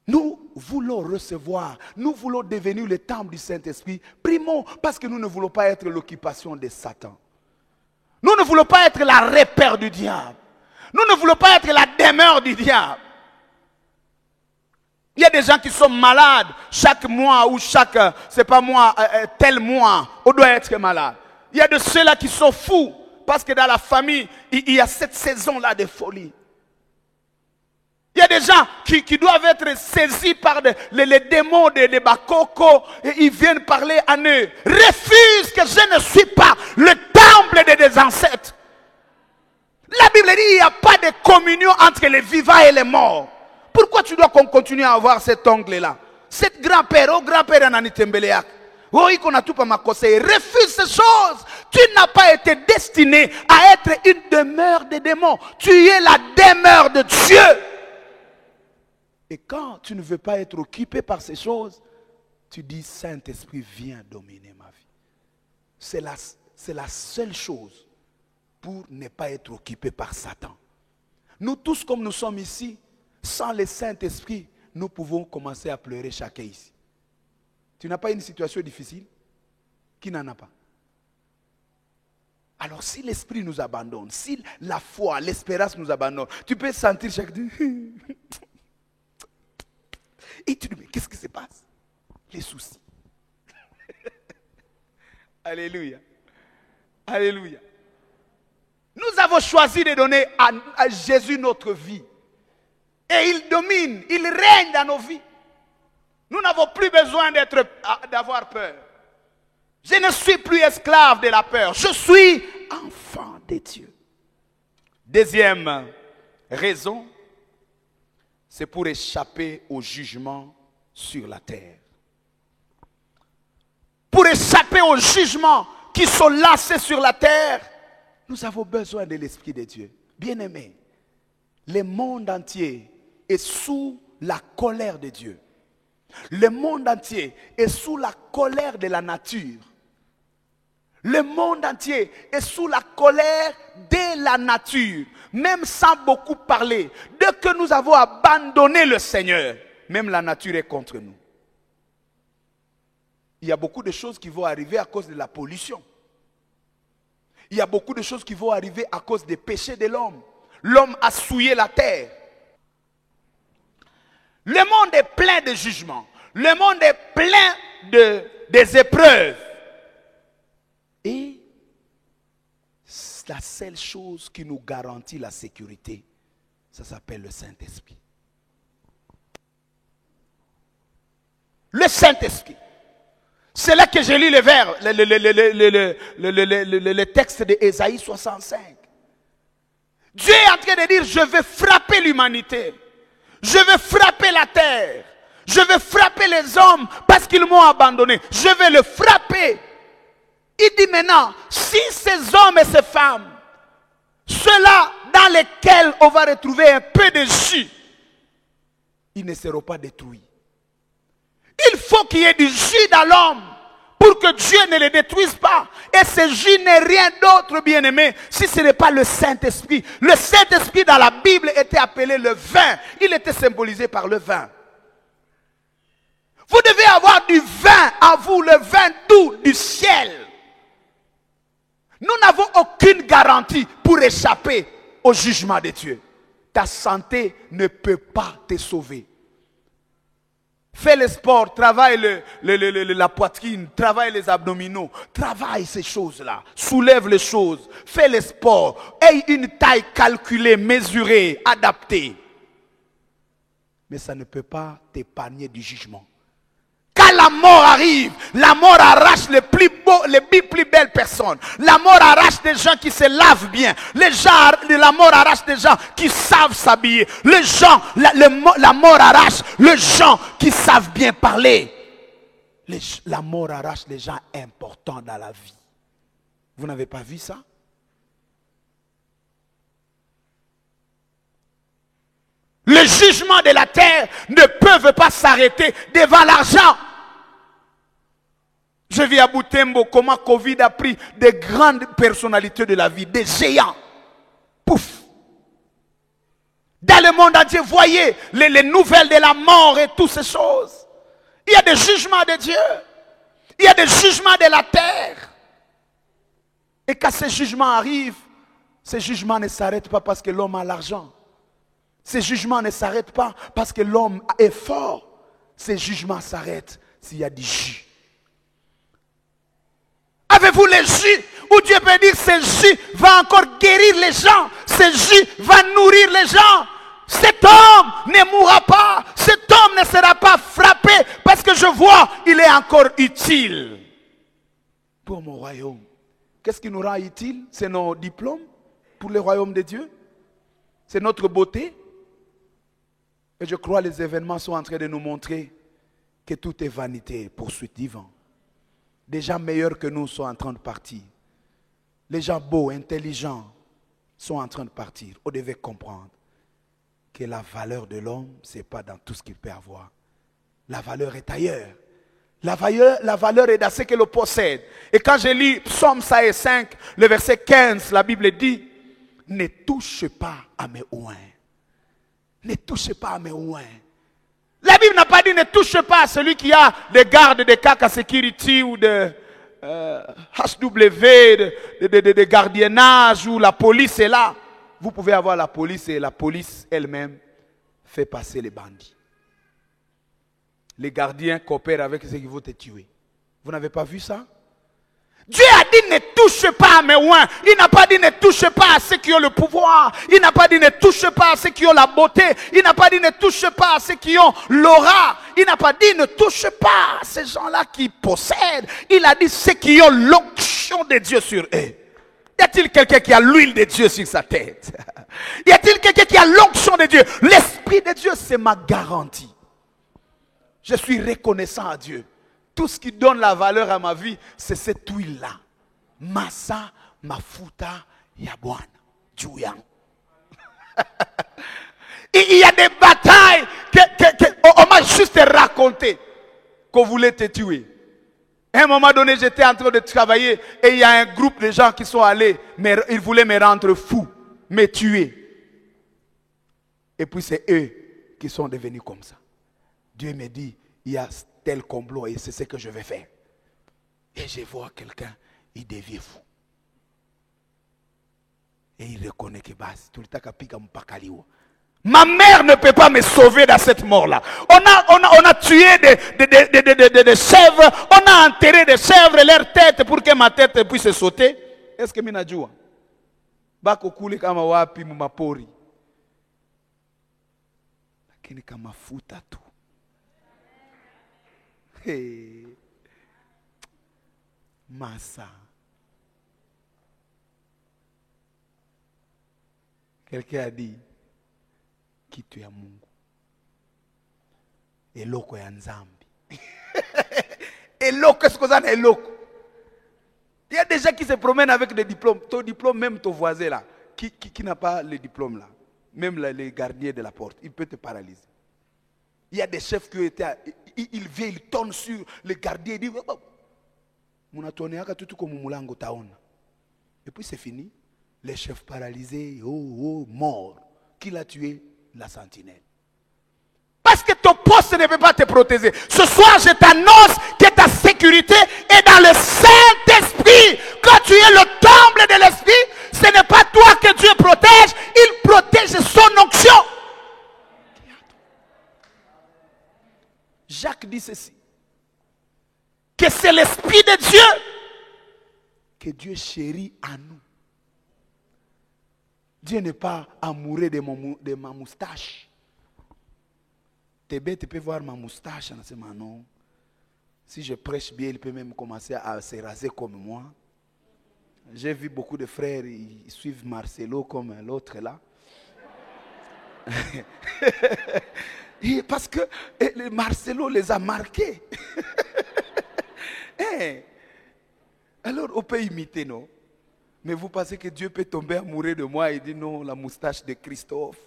Speaker 1: Nous voulons recevoir, nous voulons devenir le temple du Saint-Esprit. Primons, parce que nous ne voulons pas être l'occupation de Satan. Nous ne voulons pas être la repère du diable. Nous ne voulons pas être la demeure du diable. Il y a des gens qui sont malades chaque mois ou c'est pas mois, tel mois, on doit être malade. Il y a de ceux-là qui sont fous parce que dans la famille, il y a cette saison-là de folie. Il y a des gens qui doivent être saisis par les démons de Bakoko et ils viennent parler à eux. Refuse que je ne suis pas le temple des ancêtres. La Bible dit qu'il n'y a pas de communion entre les vivants et les morts. Pourquoi tu dois qu'on continue à avoir cet ongle-là? Cet grand-père, grand-père Ananitembeleak. Oui, qu'on a tout pas ma conseil. Refuse ces choses. Tu n'as pas été destiné à être une demeure des démons. Tu es la demeure de Dieu. Et quand tu ne veux pas être occupé par ces choses, tu dis, Saint-Esprit, viens dominer ma vie. C'est la seule chose pour ne pas être occupé par Satan. Nous tous, comme nous sommes ici, sans le Saint-Esprit, nous pouvons commencer à pleurer chacun ici. Tu n'as pas une situation difficile? Qui n'en a pas? Alors si l'Esprit nous abandonne, si la foi, l'espérance nous abandonne, tu peux sentir chaque jour. Et tu dis, mais qu'est-ce qui se passe? Les soucis. Alléluia. Alléluia. Nous avons choisi de donner à Jésus notre vie. Et il domine, il règne dans nos vies. Nous n'avons plus besoin d'avoir peur. Je ne suis plus esclave de la peur. Je suis enfant de Dieu. Deuxième raison, c'est pour échapper au jugement sur la terre. Pour échapper aux jugements qui sont lancés sur la terre, nous avons besoin de l'Esprit de Dieu. Bien-aimés, le monde entier est sous la colère de Dieu. Le monde entier est sous la colère de la nature. Le monde entier est sous la colère de la nature. Même sans beaucoup parler, dès que nous avons abandonné le Seigneur, même la nature est contre nous. Il y a beaucoup de choses qui vont arriver à cause de la pollution. Il y a beaucoup de choses qui vont arriver à cause des péchés de l'homme. L'homme a souillé la terre. Le monde est plein de jugements. Le monde est plein des épreuves. Et la seule chose qui nous garantit la sécurité, ça s'appelle le Saint-Esprit. Le Saint-Esprit. C'est là que je lis le texte de Ésaïe 65. Dieu est en train de dire, je vais frapper l'humanité. Je vais frapper la terre. Je vais frapper les hommes parce qu'ils m'ont abandonné. Je vais le frapper. Il dit maintenant, si ces hommes et ces femmes, ceux-là dans lesquels on va retrouver un peu de jus, ils ne seront pas détruits. Il faut qu'il y ait du jus dans l'homme pour que Dieu ne les détruise pas. Et ce jus n'est rien d'autre, bien-aimé, si ce n'est pas le Saint-Esprit. Le Saint-Esprit dans la Bible était appelé le vin. Il était symbolisé par le vin. Vous devez avoir du vin en vous, le vin doux du ciel. Nous n'avons aucune garantie pour échapper au jugement de Dieu. Ta santé ne peut pas te sauver. Fais le sport, travaille la poitrine, travaille les abdominaux, travaille ces choses-là, soulève les choses, fais le sport, aie une taille calculée, mesurée, adaptée. Mais ça ne peut pas t'épargner du jugement. Quand la mort arrive, la mort arrache les plus beaux, les plus belles personnes. La mort arrache des gens qui se lavent bien. La mort arrache des gens qui savent s'habiller. La mort arrache les gens qui savent bien parler. La mort arrache les gens importants dans la vie. Vous n'avez pas vu ça? Le jugement de la terre ne peut pas s'arrêter devant l'argent. Je vis à Butembo comment Covid a pris des grandes personnalités de la vie, des géants. Pouf! Dans le monde entier, voyez les nouvelles de la mort et toutes ces choses. Il y a des jugements de Dieu. Il y a des jugements de la terre. Et quand ces jugements arrivent, ces jugements ne s'arrêtent pas parce que l'homme a l'argent. Ces jugements ne s'arrêtent pas parce que l'homme est fort. Ces jugements s'arrêtent s'il y a du jus. Avez-vous le jus où Dieu peut dire ce jus va encore guérir les gens. Ce jus va nourrir les gens. Cet homme ne mourra pas. Cet homme ne sera pas frappé parce que je vois il est encore utile pour mon royaume. Qu'est-ce qui nous rend utile? C'est nos diplômes pour le royaume de Dieu. C'est notre beauté. Et je crois que les événements sont en train de nous montrer que tout est vanité, poursuite divine. Des gens meilleurs que nous sont en train de partir. Les gens beaux, intelligents sont en train de partir. On devait comprendre que la valeur de l'homme, ce n'est pas dans tout ce qu'il peut avoir. La valeur est ailleurs. La valeur est dans ce qu'il possède. Et quand je lis Psaume 5, le verset 15, la Bible dit, ne touche pas à mes oins. Ne touche pas à mes oins. La Bible n'a pas dit ne touche pas à celui qui a des gardes de Kaka Security ou de HW, de gardiennage, ou la police est là. Vous pouvez avoir la police et la police elle-même fait passer les bandits. Les gardiens coopèrent avec ceux qui vont te tuer. Vous n'avez pas vu ça? Dieu a dit ne touche pas à mes oins. Il n'a pas dit ne touche pas à ceux qui ont le pouvoir. Il n'a pas dit ne touche pas à ceux qui ont la beauté. Il n'a pas dit ne touche pas à ceux qui ont l'aura. Il n'a pas dit ne touche pas à ces gens-là qui possèdent. Il a dit ceux qui ont l'onction de Dieu sur eux. Y a-t-il quelqu'un qui a l'huile de Dieu sur sa tête? Y a-t-il quelqu'un qui a l'onction de Dieu? L'Esprit de Dieu, c'est ma garantie. Je suis reconnaissant à Dieu. Tout ce qui donne la valeur à ma vie, c'est cette huile-là. Massa, mafuta, yabwana, juyang. raconté qu'on voulait te tuer. À un moment donné, j'étais en train de travailler et il y a un groupe de gens qui sont allés, mais ils voulaient me rendre fou, me tuer. Et puis c'est eux qui sont devenus comme ça. Dieu me dit, il y a tel complot et c'est ce que je vais faire. Et je vois quelqu'un, il devient fou. Et il reconnaît que tout le temps qu'il a pika. Ma mère ne peut pas me sauver dans cette mort-là. On a tué des chèvres, on a enterré des chèvres, leur tête pour que ma tête puisse sauter. Est-ce que mina jua? Bako kule kama wapi mumapori. Lakini kama futa tu. Hey. Massa. Quelqu'un a dit, kitu ya Mungu. Eloko ya nzambi. Eloko, est-ce que ça est eloko? Il y a des gens qui se promènent avec des diplômes. Ton diplôme, même ton voisin là, qui n'a pas le diplôme là, même là, les gardiens de la porte, il peut te paralyser. Il y a des chefs qui étaient, ils viennent, ils tournent sur le gardien, ils disent, et puis c'est fini. Les chefs paralysés, morts. Qui l'a tué? La sentinelle. Parce que ton poste ne peut pas te protéger. Ce soir, je t'annonce que ta sécurité est dans le Saint-Esprit. Quand tu es le temple de l'Esprit, ce n'est pas toi que Dieu protège, il protège son onction. Jacques dit ceci, que c'est l'Esprit de Dieu que Dieu chérit à nous. Dieu n'est pas amoureux de ma moustache. T'es bête, tu peux voir ma moustache. Non. Si je prêche bien, il peut même commencer à se raser comme moi. J'ai vu beaucoup de frères, ils suivent Marcelo comme l'autre là. Parce que Marcelo les a marqués. Alors on peut imiter, non? Mais vous pensez que Dieu peut tomber amoureux de moi et dire non, la moustache de Christophe.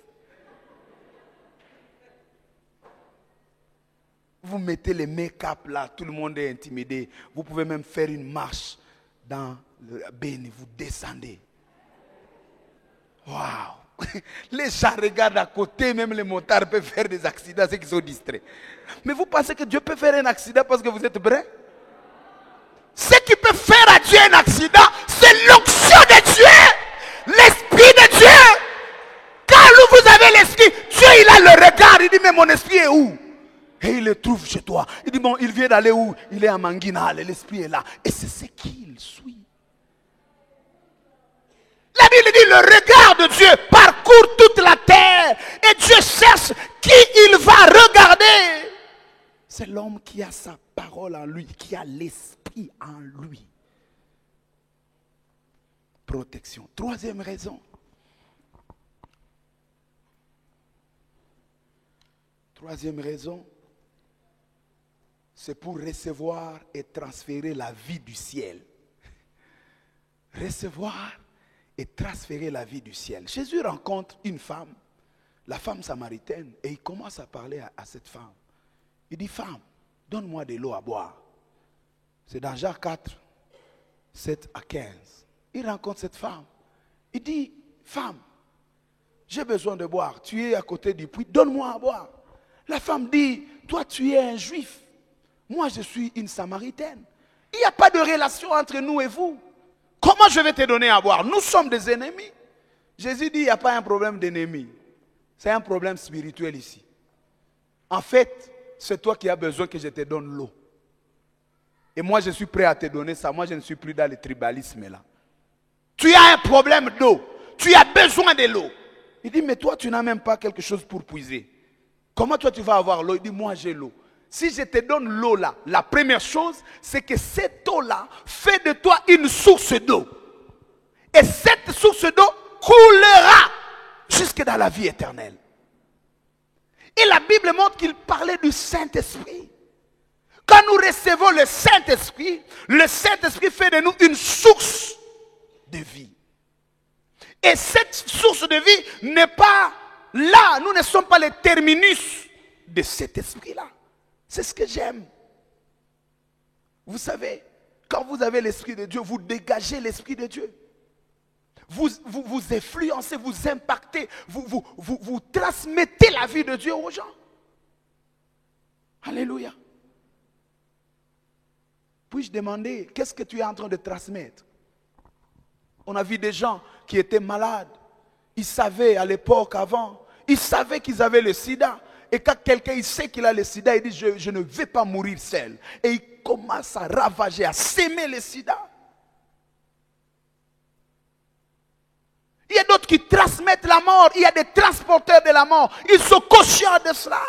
Speaker 1: Vous mettez les make-up là, tout le monde est intimidé. Vous pouvez même faire une marche dans le Béni, vous descendez. Waouh! Les gens regardent à côté, même les motards peuvent faire des accidents, ceux qui sont distraits. Mais vous pensez que Dieu peut faire un accident parce que vous êtes brun? Ce qui peut faire à Dieu un accident, c'est l'onction de Dieu, l'Esprit de Dieu. Quand vous avez l'Esprit, Dieu il a le regard, il dit mais mon esprit est où? Et il le trouve chez toi. Il dit bon, il vient d'aller où? Il est à Manguinal, l'Esprit est là. Et c'est ce qu'il suit. La Bible dit le regard de Dieu parcourt toute la terre et Dieu cherche qui il va regarder. C'est l'homme qui a sa parole en lui, qui a l'Esprit en lui. Protection. Troisième raison. Troisième raison, c'est pour recevoir et transférer la vie du ciel. Recevoir et transférer la vie du ciel. Jésus rencontre une femme, la femme samaritaine, et il commence à parler à cette femme. Il dit, femme, donne-moi de l'eau à boire. C'est dans Jean 4, 7 à 15. Il rencontre cette femme. Il dit, femme, j'ai besoin de boire. Tu es à côté du puits, donne-moi à boire. La femme dit, toi tu es un juif. Moi je suis une samaritaine. Il n'y a pas de relation entre nous et vous. Comment je vais te donner à boire? Nous sommes des ennemis. Jésus dit, il n'y a pas un problème d'ennemi. C'est un problème spirituel ici. En fait, c'est toi qui as besoin que je te donne l'eau. Et moi, je suis prêt à te donner ça. Moi, je ne suis plus dans le tribalisme là. Tu as un problème d'eau. Tu as besoin de l'eau. Il dit, mais toi, tu n'as même pas quelque chose pour puiser. Comment toi, tu vas avoir l'eau? Il dit, moi, j'ai l'eau. Si je te donne l'eau là, la première chose, c'est que cette eau-là fait de toi une source d'eau. Et cette source d'eau coulera jusque dans la vie éternelle. Et la Bible montre qu'il parlait du Saint-Esprit. Quand nous recevons le Saint-Esprit fait de nous une source de vie. Et cette source de vie n'est pas là. Nous ne sommes pas les terminus de cet esprit-là. C'est ce que j'aime. Vous savez, quand vous avez l'Esprit de Dieu, vous dégagez l'Esprit de Dieu. Vous influencez, vous impactez, vous transmettez la vie de Dieu aux gens. Alléluia. Puis-je demander, qu'est-ce que tu es en train de transmettre? On a vu des gens qui étaient malades. Ils savaient à l'époque avant, ils savaient qu'ils avaient le sida. Et quand quelqu'un il sait qu'il a le sida, il dit je ne vais pas mourir seul. Et il commence à ravager, à s'aimer le sida. Il y a d'autres qui transmettent la mort. Il y a des transporteurs de la mort. Ils sont conscients de cela.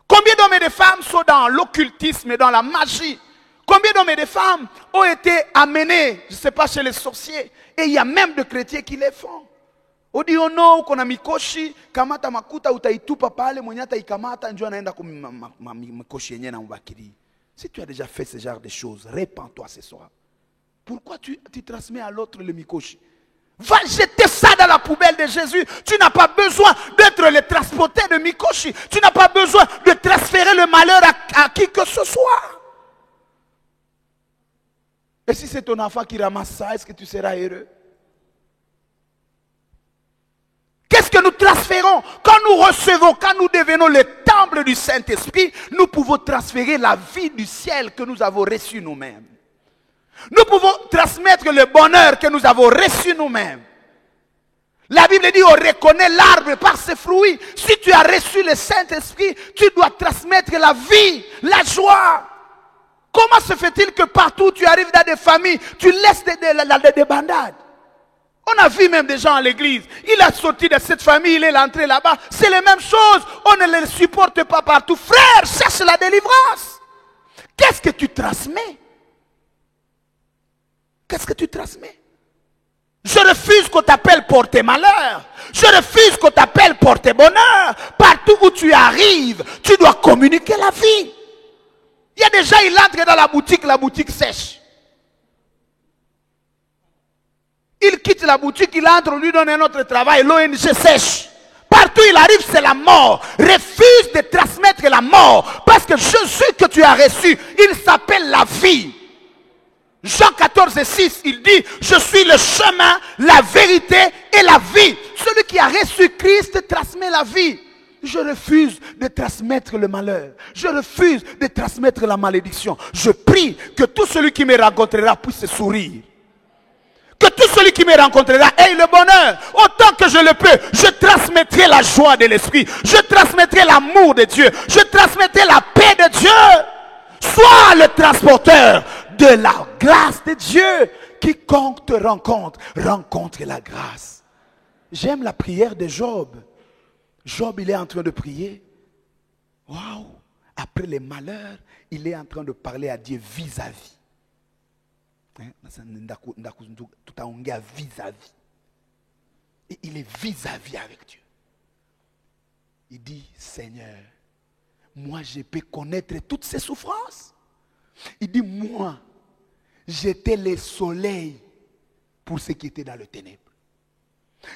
Speaker 1: Combien d'hommes et de femmes sont dans l'occultisme et dans la magie? Combien d'hommes et de femmes ont été amenés, je ne sais pas, chez les sorciers? Et il y a même des chrétiens qui les font. On dit, oh non, qu'on a mikoshi, kamata makuta, utaitupa pale, monyata ikamata, njua naenda kumikoshi yenye na mbakiri. Si tu as déjà fait ce genre de choses, répands-toi ce soir. Pourquoi tu transmets à l'autre le mikoshi? Va jeter ça dans la poubelle de Jésus. Tu n'as pas besoin d'être le transporteur de mikoshi. Tu n'as pas besoin de transférer le malheur à qui que ce soit. Et si c'est ton enfant qui ramasse ça, est-ce que tu seras heureux? Qu'est-ce que nous transférons? Quand nous recevons, quand nous devenons le temple du Saint-Esprit, nous pouvons transférer la vie du ciel que nous avons reçue nous-mêmes. Nous pouvons transmettre le bonheur que nous avons reçu nous-mêmes. La Bible dit, on reconnaît l'arbre par ses fruits. Si tu as reçu le Saint-Esprit, tu dois transmettre la vie, la joie. Comment se fait-il que partout où tu arrives dans des familles, tu laisses des bandades? On a vu même des gens à l'église. Il a sorti de cette famille, il est entré là-bas. C'est les mêmes choses. On ne les supporte pas partout. Frère, cherche la délivrance. Qu'est-ce que tu transmets? Qu'est-ce que tu transmets? Je refuse qu'on t'appelle porter malheur. Je refuse qu'on t'appelle porter bonheur. Partout où tu arrives, tu dois communiquer la vie. Il y a des gens, ils entrent dans la boutique sèche. Il quitte la boutique, il entre, on lui donne un autre travail, l'ONG sèche. Partout il arrive, c'est la mort. Refuse de transmettre la mort. Parce que Jésus que tu as reçu, il s'appelle la vie. Jean 14:6, il dit, je suis le chemin, la vérité et la vie. Celui qui a reçu Christ transmet la vie. Je refuse de transmettre le malheur. Je refuse de transmettre la malédiction. Je prie que tout celui qui me rencontrera puisse sourire. Que tout celui qui me rencontrera ait le bonheur. Autant que je le peux, je transmettrai la joie de l'esprit. Je transmettrai l'amour de Dieu. Je transmettrai la paix de Dieu. Sois le transporteur de la grâce de Dieu. Quiconque te rencontre la grâce. J'aime la prière de Job. Job, il est en train de prier. Waouh! Après les malheurs, il est en train de parler à Dieu vis-à-vis. Tout a vis-à-vis. Et il est vis-à-vis avec Dieu. Il dit, Seigneur, moi je peux connaître toutes ces souffrances. Il dit, moi, j'étais le soleil pour ceux qui étaient dans le ténèbre.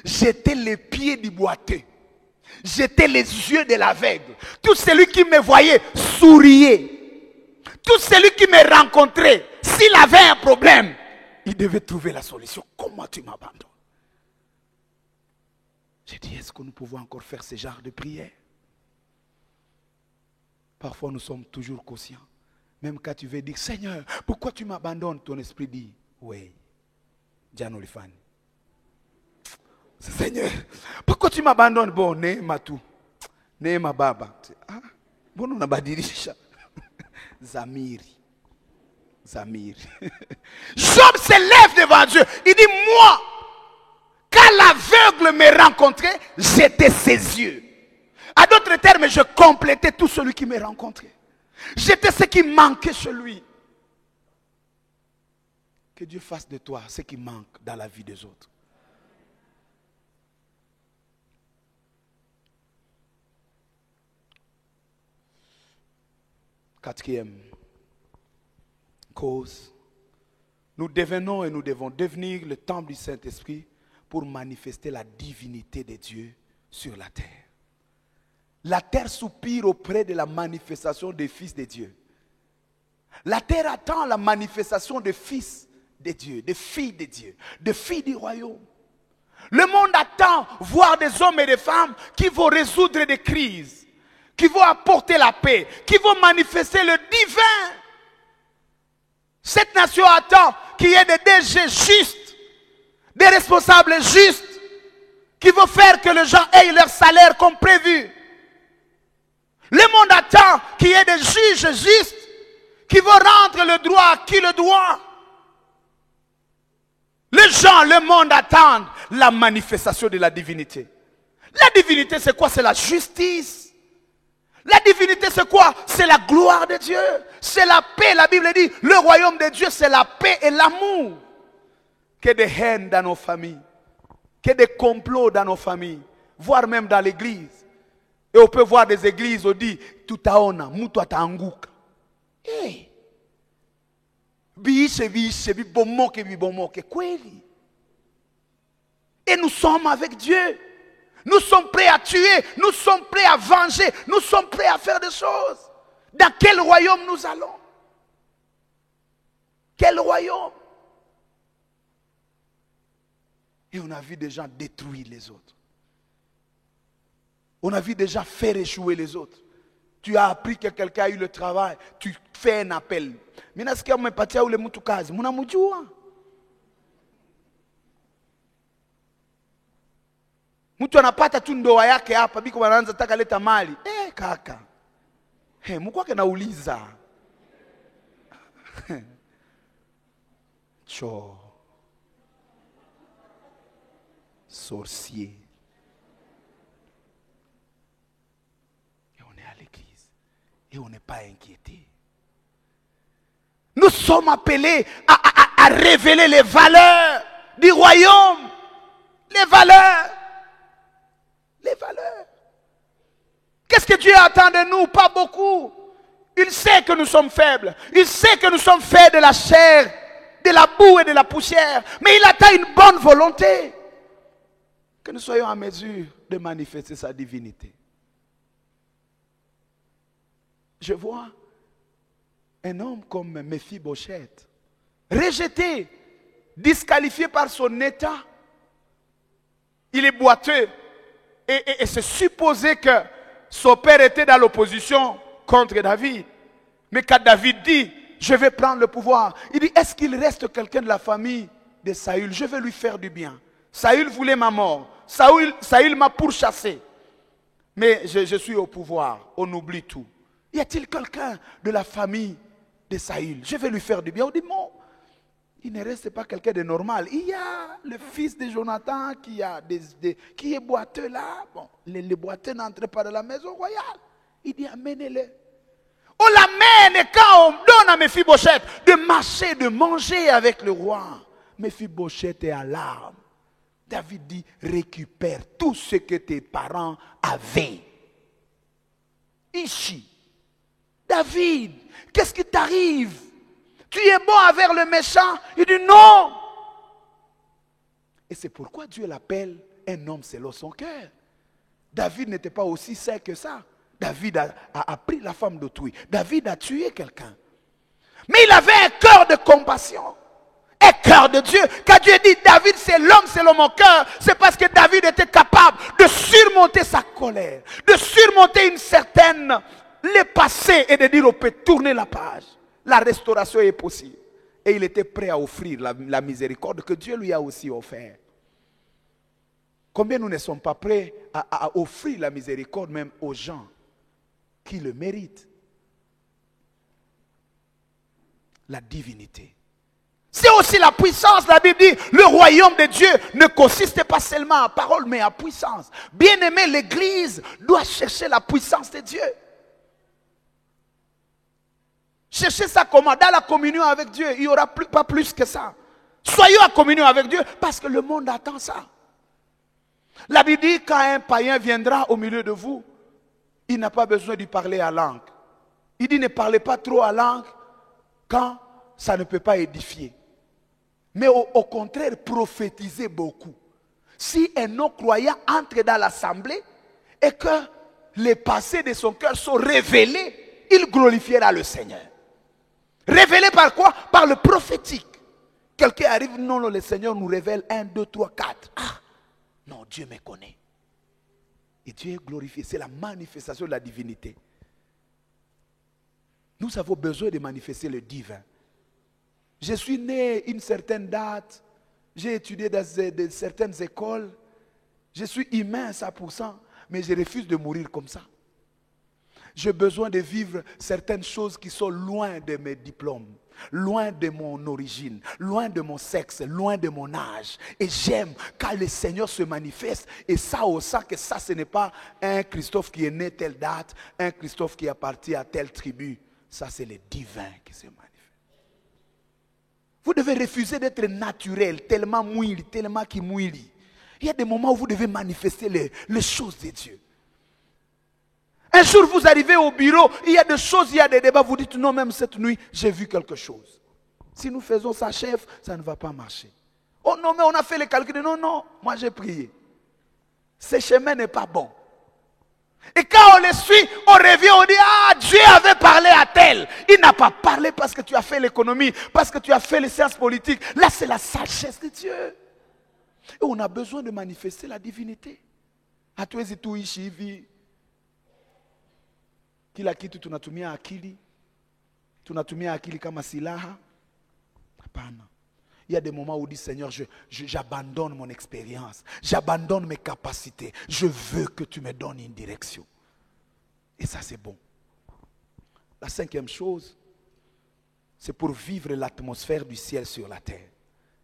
Speaker 1: J'étais les pieds du boiteux. J'étais les yeux de l'aveugle. Tout celui qui me voyait souriait. Tout celui qui me rencontrait, s'il avait un problème, il devait trouver la solution. Comment tu m'abandonnes? J'ai dit, est-ce que nous pouvons encore faire ce genre de prière? Parfois nous sommes toujours conscients. Même quand tu veux dire, Seigneur, pourquoi tu m'abandonnes? Ton esprit dit, oui, Diano Lifani. Seigneur, pourquoi tu m'abandonnes? Bon, Neema tout. Neema Baba. Ah, bon, on a badirisha. Zamiri. Job se lève devant Dieu. Il dit, moi, quand l'aveugle me rencontrait, j'étais ses yeux. À d'autres termes, je complétais tout celui qui me rencontrait. J'étais ce qui manquait chez lui. Que Dieu fasse de toi ce qui manque dans la vie des autres. Quatrième cause, nous devenons et nous devons devenir le temple du Saint-Esprit pour manifester la divinité de Dieu sur la terre. La terre soupire auprès de la manifestation des fils de Dieu. La terre attend la manifestation des fils de Dieu, des filles de Dieu, des filles du royaume. Le monde attend voir des hommes et des femmes qui vont résoudre des crises, qui vont apporter la paix, qui vont manifester le divin. Cette nation attend qu'il y ait des DG justes, des responsables justes, qui vont faire que les gens aient leur salaire comme prévu. Le monde attend qu'il y ait des juges justes qui vont rendre le droit à qui le doit. Les gens, le monde attendent la manifestation de la divinité. La divinité, c'est quoi? C'est la justice. La divinité, c'est quoi? C'est la gloire de Dieu. C'est la paix. La Bible dit, le royaume de Dieu, c'est la paix et l'amour. Qu'il y ait des haines dans nos familles. Qu'il y ait des complots dans nos familles. Voire même dans l'église. Et on peut voir des églises où on dit, tutaona, mutu ataanguka. Hey. Et nous sommes avec Dieu. Nous sommes prêts à tuer. Nous sommes prêts à venger. Nous sommes prêts à faire des choses. Dans quel royaume nous allons? Quel royaume? Et on a vu des gens détruire les autres. On a vu des gens faire échouer les autres. Tu as appris que quelqu'un a eu le travail, tu fais un appel. Mina sikia umepatia ule mtu kazi, mnamjua? Mtu anapata tu ndoa yake hapa, biko wanaanza taka leta mali. Kaka. Mkwake nauliza. Cho. Sorcier. Et on n'est pas inquiété. Nous sommes appelés à révéler les valeurs du royaume. Les valeurs. Les valeurs. Qu'est-ce que Dieu attend de nous? Pas beaucoup. Il sait que nous sommes faibles. Il sait que nous sommes faits de la chair, de la boue et de la poussière. Mais il attend une bonne volonté. Que nous soyons en mesure de manifester sa divinité. Je vois un homme comme Mephibosheth, rejeté, disqualifié par son état. Il est boiteux. Et c'est supposé que son père était dans l'opposition contre David. Mais quand David dit, je vais prendre le pouvoir, il dit, est-ce qu'il reste quelqu'un de la famille de Saül? Je vais lui faire du bien. Saül voulait ma mort. Saül m'a pourchassé. Mais je suis au pouvoir. On oublie tout. Y a-t-il quelqu'un de la famille de Saül? Je vais lui faire du bien. On dit, non, il ne reste pas quelqu'un de normal. Il y a le fils de Jonathan qui est boiteux là. Bon, les boiteux n'entrent pas dans la maison royale. Il dit, amenez-le. On l'amène et quand on donne à Mephibosheth de marcher, de manger avec le roi, Mephibosheth est à larmes. David dit, récupère tout ce que tes parents avaient. Ici. David, qu'est-ce qui t'arrive? Tu es bon avec le méchant? Il dit non. Et c'est pourquoi Dieu l'appelle un homme selon son cœur. David n'était pas aussi saint que ça. David a pris la femme d'autrui. David a tué quelqu'un. Mais il avait un cœur de compassion. Un cœur de Dieu. Quand Dieu dit David c'est l'homme selon mon cœur, c'est parce que David était capable de surmonter sa colère. De surmonter une certaine... le passé et de dire on peut tourner la page. La restauration est possible. Et il était prêt à offrir la miséricorde que Dieu lui a aussi offert. Combien nous ne sommes pas prêts à offrir la miséricorde même aux gens qui le méritent? La divinité. C'est aussi la puissance. La Bible dit, le royaume de Dieu ne consiste pas seulement en parole, mais en puissance. Bien aimé, l'Église doit chercher la puissance de Dieu. Cherchez ça comment? Dans la communion avec Dieu, il n'y aura pas plus que ça. Soyons en communion avec Dieu parce que le monde attend ça. La Bible dit quand un païen viendra au milieu de vous, il n'a pas besoin de parler à langue. Il dit ne parlez pas trop à langue quand ça ne peut pas édifier. Mais au contraire, prophétisez beaucoup. Si un non-croyant entre dans l'assemblée et que les passés de son cœur sont révélés, il glorifiera le Seigneur. Révélé par quoi? Par le prophétique. Quelqu'un arrive, non, le Seigneur nous révèle 1, 2, 3, 4. Ah, non, Dieu me connaît. Et Dieu est glorifié. C'est la manifestation de la divinité. Nous avons besoin de manifester le divin. Je suis né à une certaine date. J'ai étudié dans certaines écoles. Je suis humain à 100%. Mais je refuse de mourir comme ça. J'ai besoin de vivre certaines choses qui sont loin de mes diplômes, loin de mon origine, loin de mon sexe, loin de mon âge. Et j'aime quand le Seigneur se manifeste. Et ça, on sent que ça, ce n'est pas un Christophe qui est né telle date, un Christophe qui appartient à telle tribu. Ça, c'est le divin qui se manifeste. Vous devez refuser d'être naturel, tellement mouilli, tellement qui mouilli. Il y a des moments où vous devez manifester les choses de Dieu. Un jour, vous arrivez au bureau, il y a des choses, il y a des débats, vous dites non, même cette nuit, j'ai vu quelque chose. Si nous faisons ça, chef, ça ne va pas marcher. Oh non, mais on a fait les calculs. Non, non, moi j'ai prié. Ce chemin n'est pas bon. Et quand on les suit, on revient, on dit, ah, Dieu avait parlé à tel. Il n'a pas parlé parce que tu as fait l'économie, parce que tu as fait les sciences politiques. Là, c'est la sagesse de Dieu. Et on a besoin de manifester la divinité. Hatuwezi tu ishi hivi. Kila kitu tunatumia akili. Tunatumia akili kama silaha. Hapana. Il y a des moments où on dit, Seigneur, j'abandonne mon expérience. J'abandonne mes capacités. Je veux que tu me donnes une direction. Et ça, c'est bon. La cinquième chose, c'est pour vivre l'atmosphère du ciel sur la terre.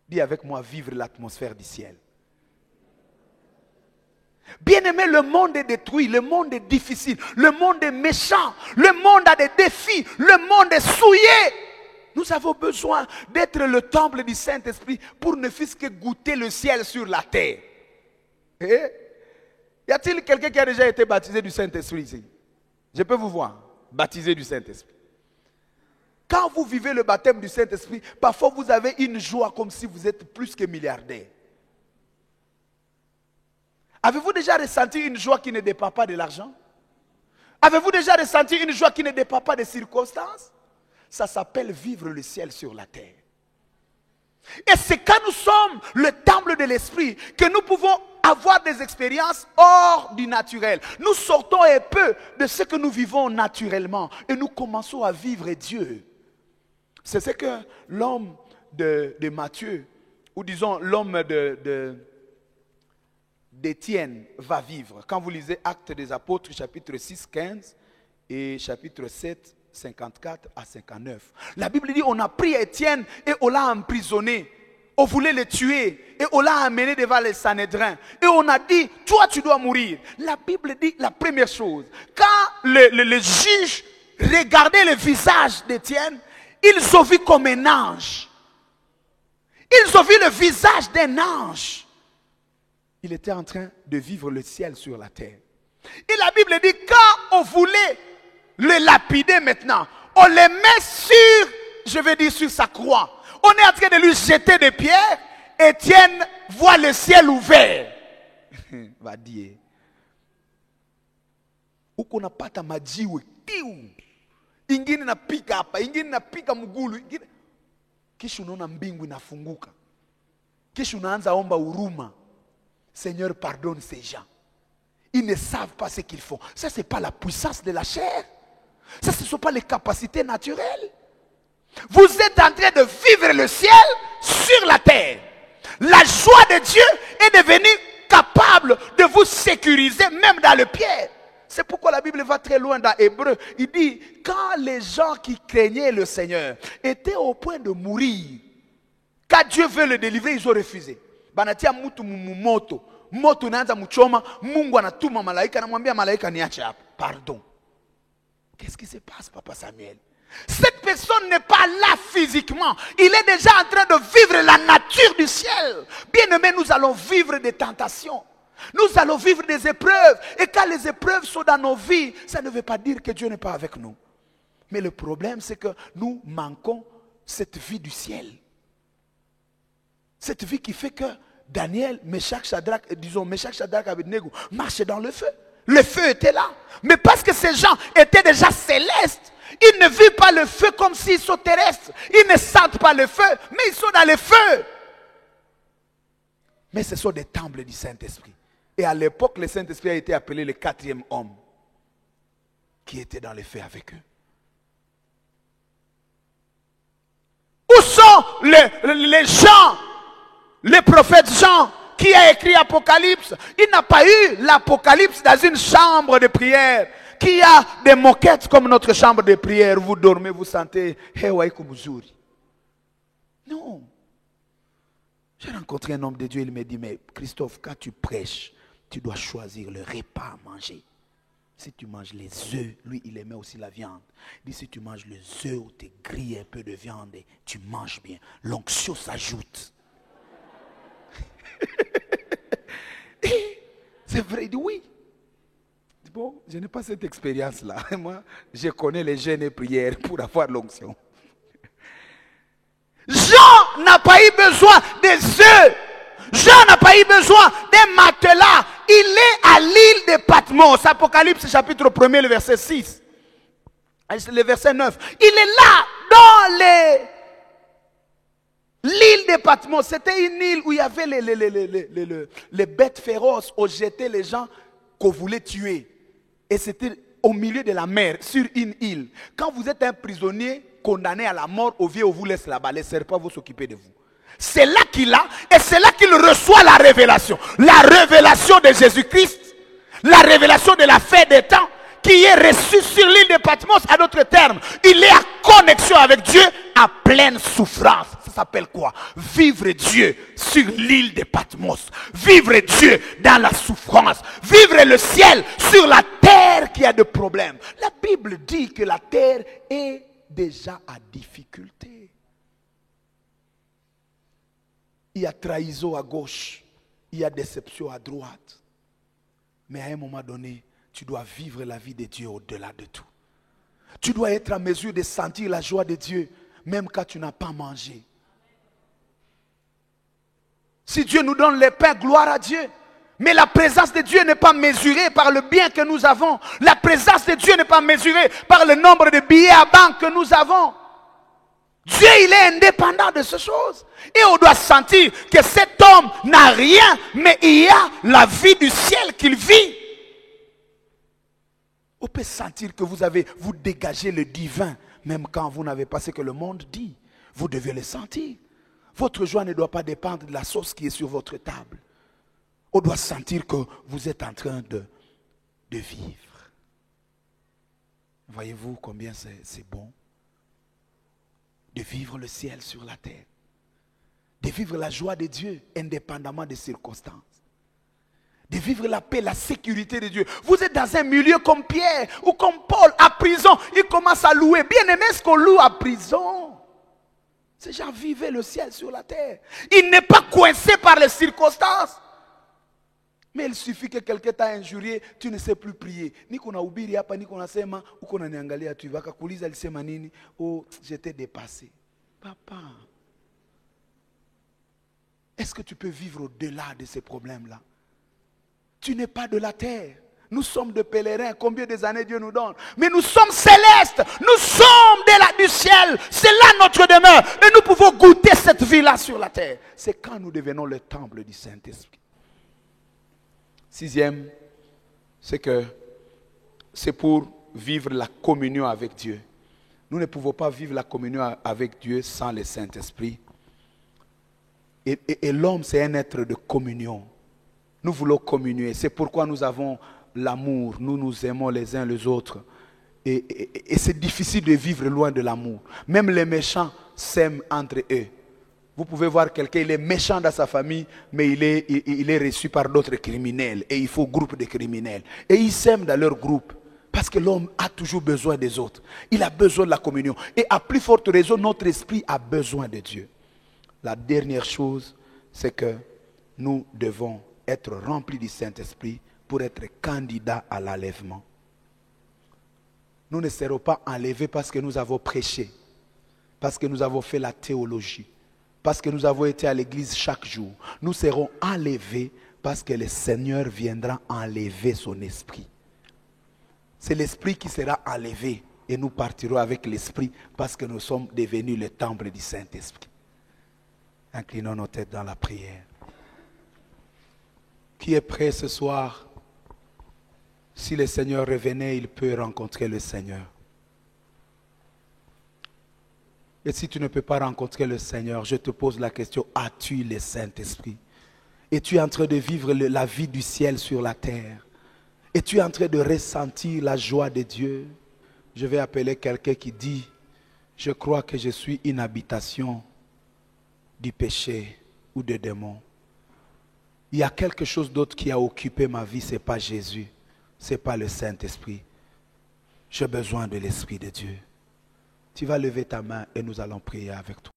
Speaker 1: Dis avec moi, vivre l'atmosphère du ciel. Bien-aimé, le monde est détruit, le monde est difficile, le monde est méchant, le monde a des défis, le monde est souillé. Nous avons besoin d'être le temple du Saint-Esprit pour ne fût-ce que goûter le ciel sur la terre. Y a-t-il quelqu'un qui a déjà été baptisé du Saint-Esprit ici? Je peux vous voir, baptisé du Saint-Esprit. Quand vous vivez le baptême du Saint-Esprit, parfois vous avez une joie comme si vous êtes plus que milliardaire. Avez-vous déjà ressenti une joie qui ne dépend pas de l'argent? Avez-vous déjà ressenti une joie qui ne dépend pas des circonstances? Ça s'appelle vivre le ciel sur la terre. Et c'est quand nous sommes le temple de l'esprit que nous pouvons avoir des expériences hors du naturel. Nous sortons un peu de ce que nous vivons naturellement et nous commençons à vivre Dieu. C'est ce que l'homme de Matthieu, ou disons l'homme d'Étienne va vivre. Quand vous lisez Actes des Apôtres, chapitre 6, 15 et chapitre 7, 54 à 59. La Bible dit, on a pris Étienne et on l'a emprisonné. On voulait le tuer et on l'a amené devant les Sanhédrins. Et on a dit, toi tu dois mourir. La Bible dit la première chose. Quand le juge regardait le visage d'Étienne, ils ont vu comme un ange. Ils ont vu le visage d'un ange. Il était en train de vivre le ciel sur la terre. Et la Bible dit, quand on voulait le lapider maintenant, on le met sur, je vais dire sur sa croix. On est en train de lui jeter des pierres. Étienne voit le ciel ouvert. Va dire. Uko napata majiwe. Ingine napika hapa, ingine napika mgulu. Kisha unaona mbingu inafunguka. Kisha unaanza omba huruma. Seigneur, pardonne ces gens. Ils ne savent pas ce qu'ils font. Ça, ce n'est pas la puissance de la chair. Ça, ce ne sont pas les capacités naturelles. Vous êtes en train de vivre le ciel sur la terre. La joie de Dieu est devenue capable de vous sécuriser même dans le piège. C'est pourquoi la Bible va très loin dans Hébreu. Il dit, quand les gens qui craignaient le Seigneur étaient au point de mourir, quand Dieu veut le délivrer, ils ont refusé. Banatia mutu moto. Moto unaanza mchoma, Mungu anatuma malaika, anamwambia malaika niache hapa. Pardon. Qu'est-ce qui se passe, Papa Samuel? Cette personne n'est pas là physiquement. Il est déjà en train de vivre la nature du ciel. Bien aimé, nous allons vivre des tentations. Nous allons vivre des épreuves. Et quand les épreuves sont dans nos vies, ça ne veut pas dire que Dieu n'est pas avec nous. Mais le problème, c'est que nous manquons cette vie du ciel. Cette vie qui fait que Daniel, Meshach, Shadrach, Abednego marchaient dans le feu. Le feu était là. Mais parce que ces gens étaient déjà célestes, ils ne vivent pas le feu comme s'ils sont terrestres. Ils ne sentent pas le feu, mais ils sont dans le feu. Mais ce sont des temples du Saint-Esprit. Et à l'époque, le Saint-Esprit a été appelé le 4e homme qui était dans le feu avec eux. Où sont les gens, les prophètes Jean, qui a écrit Apocalypse? Il n'a pas eu l'Apocalypse dans une chambre de prière qui a des moquettes comme notre chambre de prière. Vous dormez, vous sentez, non. J'ai rencontré un homme de Dieu, il me dit, mais Christophe, quand tu prêches, tu dois choisir le repas à manger. Si tu manges les œufs, lui il aimait aussi la viande. Il dit, si tu manges les œufs ou tu grilles un peu de viande, et tu manges bien, l'onction s'ajoute. C'est vrai, il dit oui. Bon, je n'ai pas cette expérience-là. Moi, je connais les jeûnes et prières pour avoir l'onction. Jean n'a pas eu besoin des œufs. Jean n'a pas eu besoin des matelas. Il est à l'île de Patmos. Apocalypse chapitre 1er, le verset 6. Le verset 9. Il est là, dans l'île de Patmos. C'était une île où il y avait les bêtes féroces où jetaient les gens qu'on voulait tuer. Et c'était au milieu de la mer, sur une île. Quand vous êtes un prisonnier condamné à la mort, au vieux, on vous laisse là-bas. Les serpents vont s'occuper de vous. C'est là qu'il a, et c'est là qu'il reçoit la révélation. La révélation de Jésus-Christ, la révélation de la fin des temps, qui est reçue sur l'île de Patmos. À d'autres termes, il est en connexion avec Dieu à pleine souffrance. Ça s'appelle quoi? Vivre Dieu sur l'île de Patmos. Vivre Dieu dans la souffrance. Vivre le ciel sur la terre qui a des problèmes. La Bible dit que la terre est déjà à difficulté. Il y a trahison à gauche, il y a déception à droite. Mais à un moment donné, tu dois vivre la vie de Dieu au-delà de tout. Tu dois être en mesure de sentir la joie de Dieu, même quand tu n'as pas mangé. Si Dieu nous donne les pains, gloire à Dieu. Mais la présence de Dieu n'est pas mesurée par le bien que nous avons. La présence de Dieu n'est pas mesurée par le nombre de billets à banque que nous avons. Dieu, il est indépendant de ces choses. Et on doit sentir que cet homme n'a rien, mais il y a la vie du ciel qu'il vit. On peut sentir que vous dégagez le divin, même quand vous n'avez pas ce que le monde dit. Vous devez le sentir. Votre joie ne doit pas dépendre de la sauce qui est sur votre table. On doit sentir que vous êtes en train de vivre. Voyez-vous combien c'est bon de vivre le ciel sur la terre. De vivre la joie de Dieu indépendamment des circonstances. De vivre la paix, la sécurité de Dieu. Vous êtes dans un milieu comme Pierre ou comme Paul, à prison. Ils commencent à louer. Bien aimé, ce qu'on loue à prison. Ces gens vivaient le ciel sur la terre. Il n'est pas coincé par les circonstances. Mais il suffit que quelqu'un t'a injurié, tu ne sais plus prier. Ni qu'on a ubiri hapa, ni qu'on a sema, ou qu'on a niangalia tu vas kakuliza alisema nini, oh, j'étais dépassé. Papa, est-ce que tu peux vivre au-delà de ces problèmes-là? Tu n'es pas de la terre. Nous sommes des pèlerins. Combien des années Dieu nous donne? Mais nous sommes célestes. Nous sommes du ciel. C'est là notre demeure. Et nous pouvons goûter cette vie-là sur la terre. C'est quand nous devenons le temple du Saint-Esprit. 6e, c'est que c'est pour vivre la communion avec Dieu. Nous ne pouvons pas vivre la communion avec Dieu sans le Saint-Esprit. Et l'homme, c'est un être de communion. Nous voulons communier. C'est pourquoi nous avons l'amour. Nous nous aimons les uns les autres. Et c'est difficile de vivre loin de l'amour. Même les méchants s'aiment entre eux. Vous pouvez voir quelqu'un, il est méchant dans sa famille, mais il est reçu par d'autres criminels. Et il faut un groupe de criminels. Et ils s'aiment dans leur groupe. Parce que l'homme a toujours besoin des autres. Il a besoin de la communion. Et à plus forte raison, notre esprit a besoin de Dieu. La dernière chose, c'est que nous devons être remplis du Saint-Esprit pour être candidats à l'enlèvement. Nous ne serons pas enlevés parce que nous avons prêché, parce que nous avons fait la théologie, parce que nous avons été à l'église chaque jour. Nous serons enlevés parce que le Seigneur viendra enlever son esprit. C'est l'esprit qui sera enlevé et nous partirons avec l'esprit parce que nous sommes devenus le temple du Saint-Esprit. Inclinons nos têtes dans la prière. Qui est prêt ce soir? Si le Seigneur revenait, il peut rencontrer le Seigneur. Et si tu ne peux pas rencontrer le Seigneur, je te pose la question, as-tu le Saint-Esprit? Es-tu en train de vivre la vie du ciel sur la terre? Es-tu en train de ressentir la joie de Dieu? Je vais appeler quelqu'un qui dit, je crois que je suis une habitation du péché ou des démons. Il y a quelque chose d'autre qui a occupé ma vie, ce n'est pas Jésus, ce n'est pas le Saint-Esprit. J'ai besoin de l'Esprit de Dieu. Tu vas lever ta main et nous allons prier avec toi.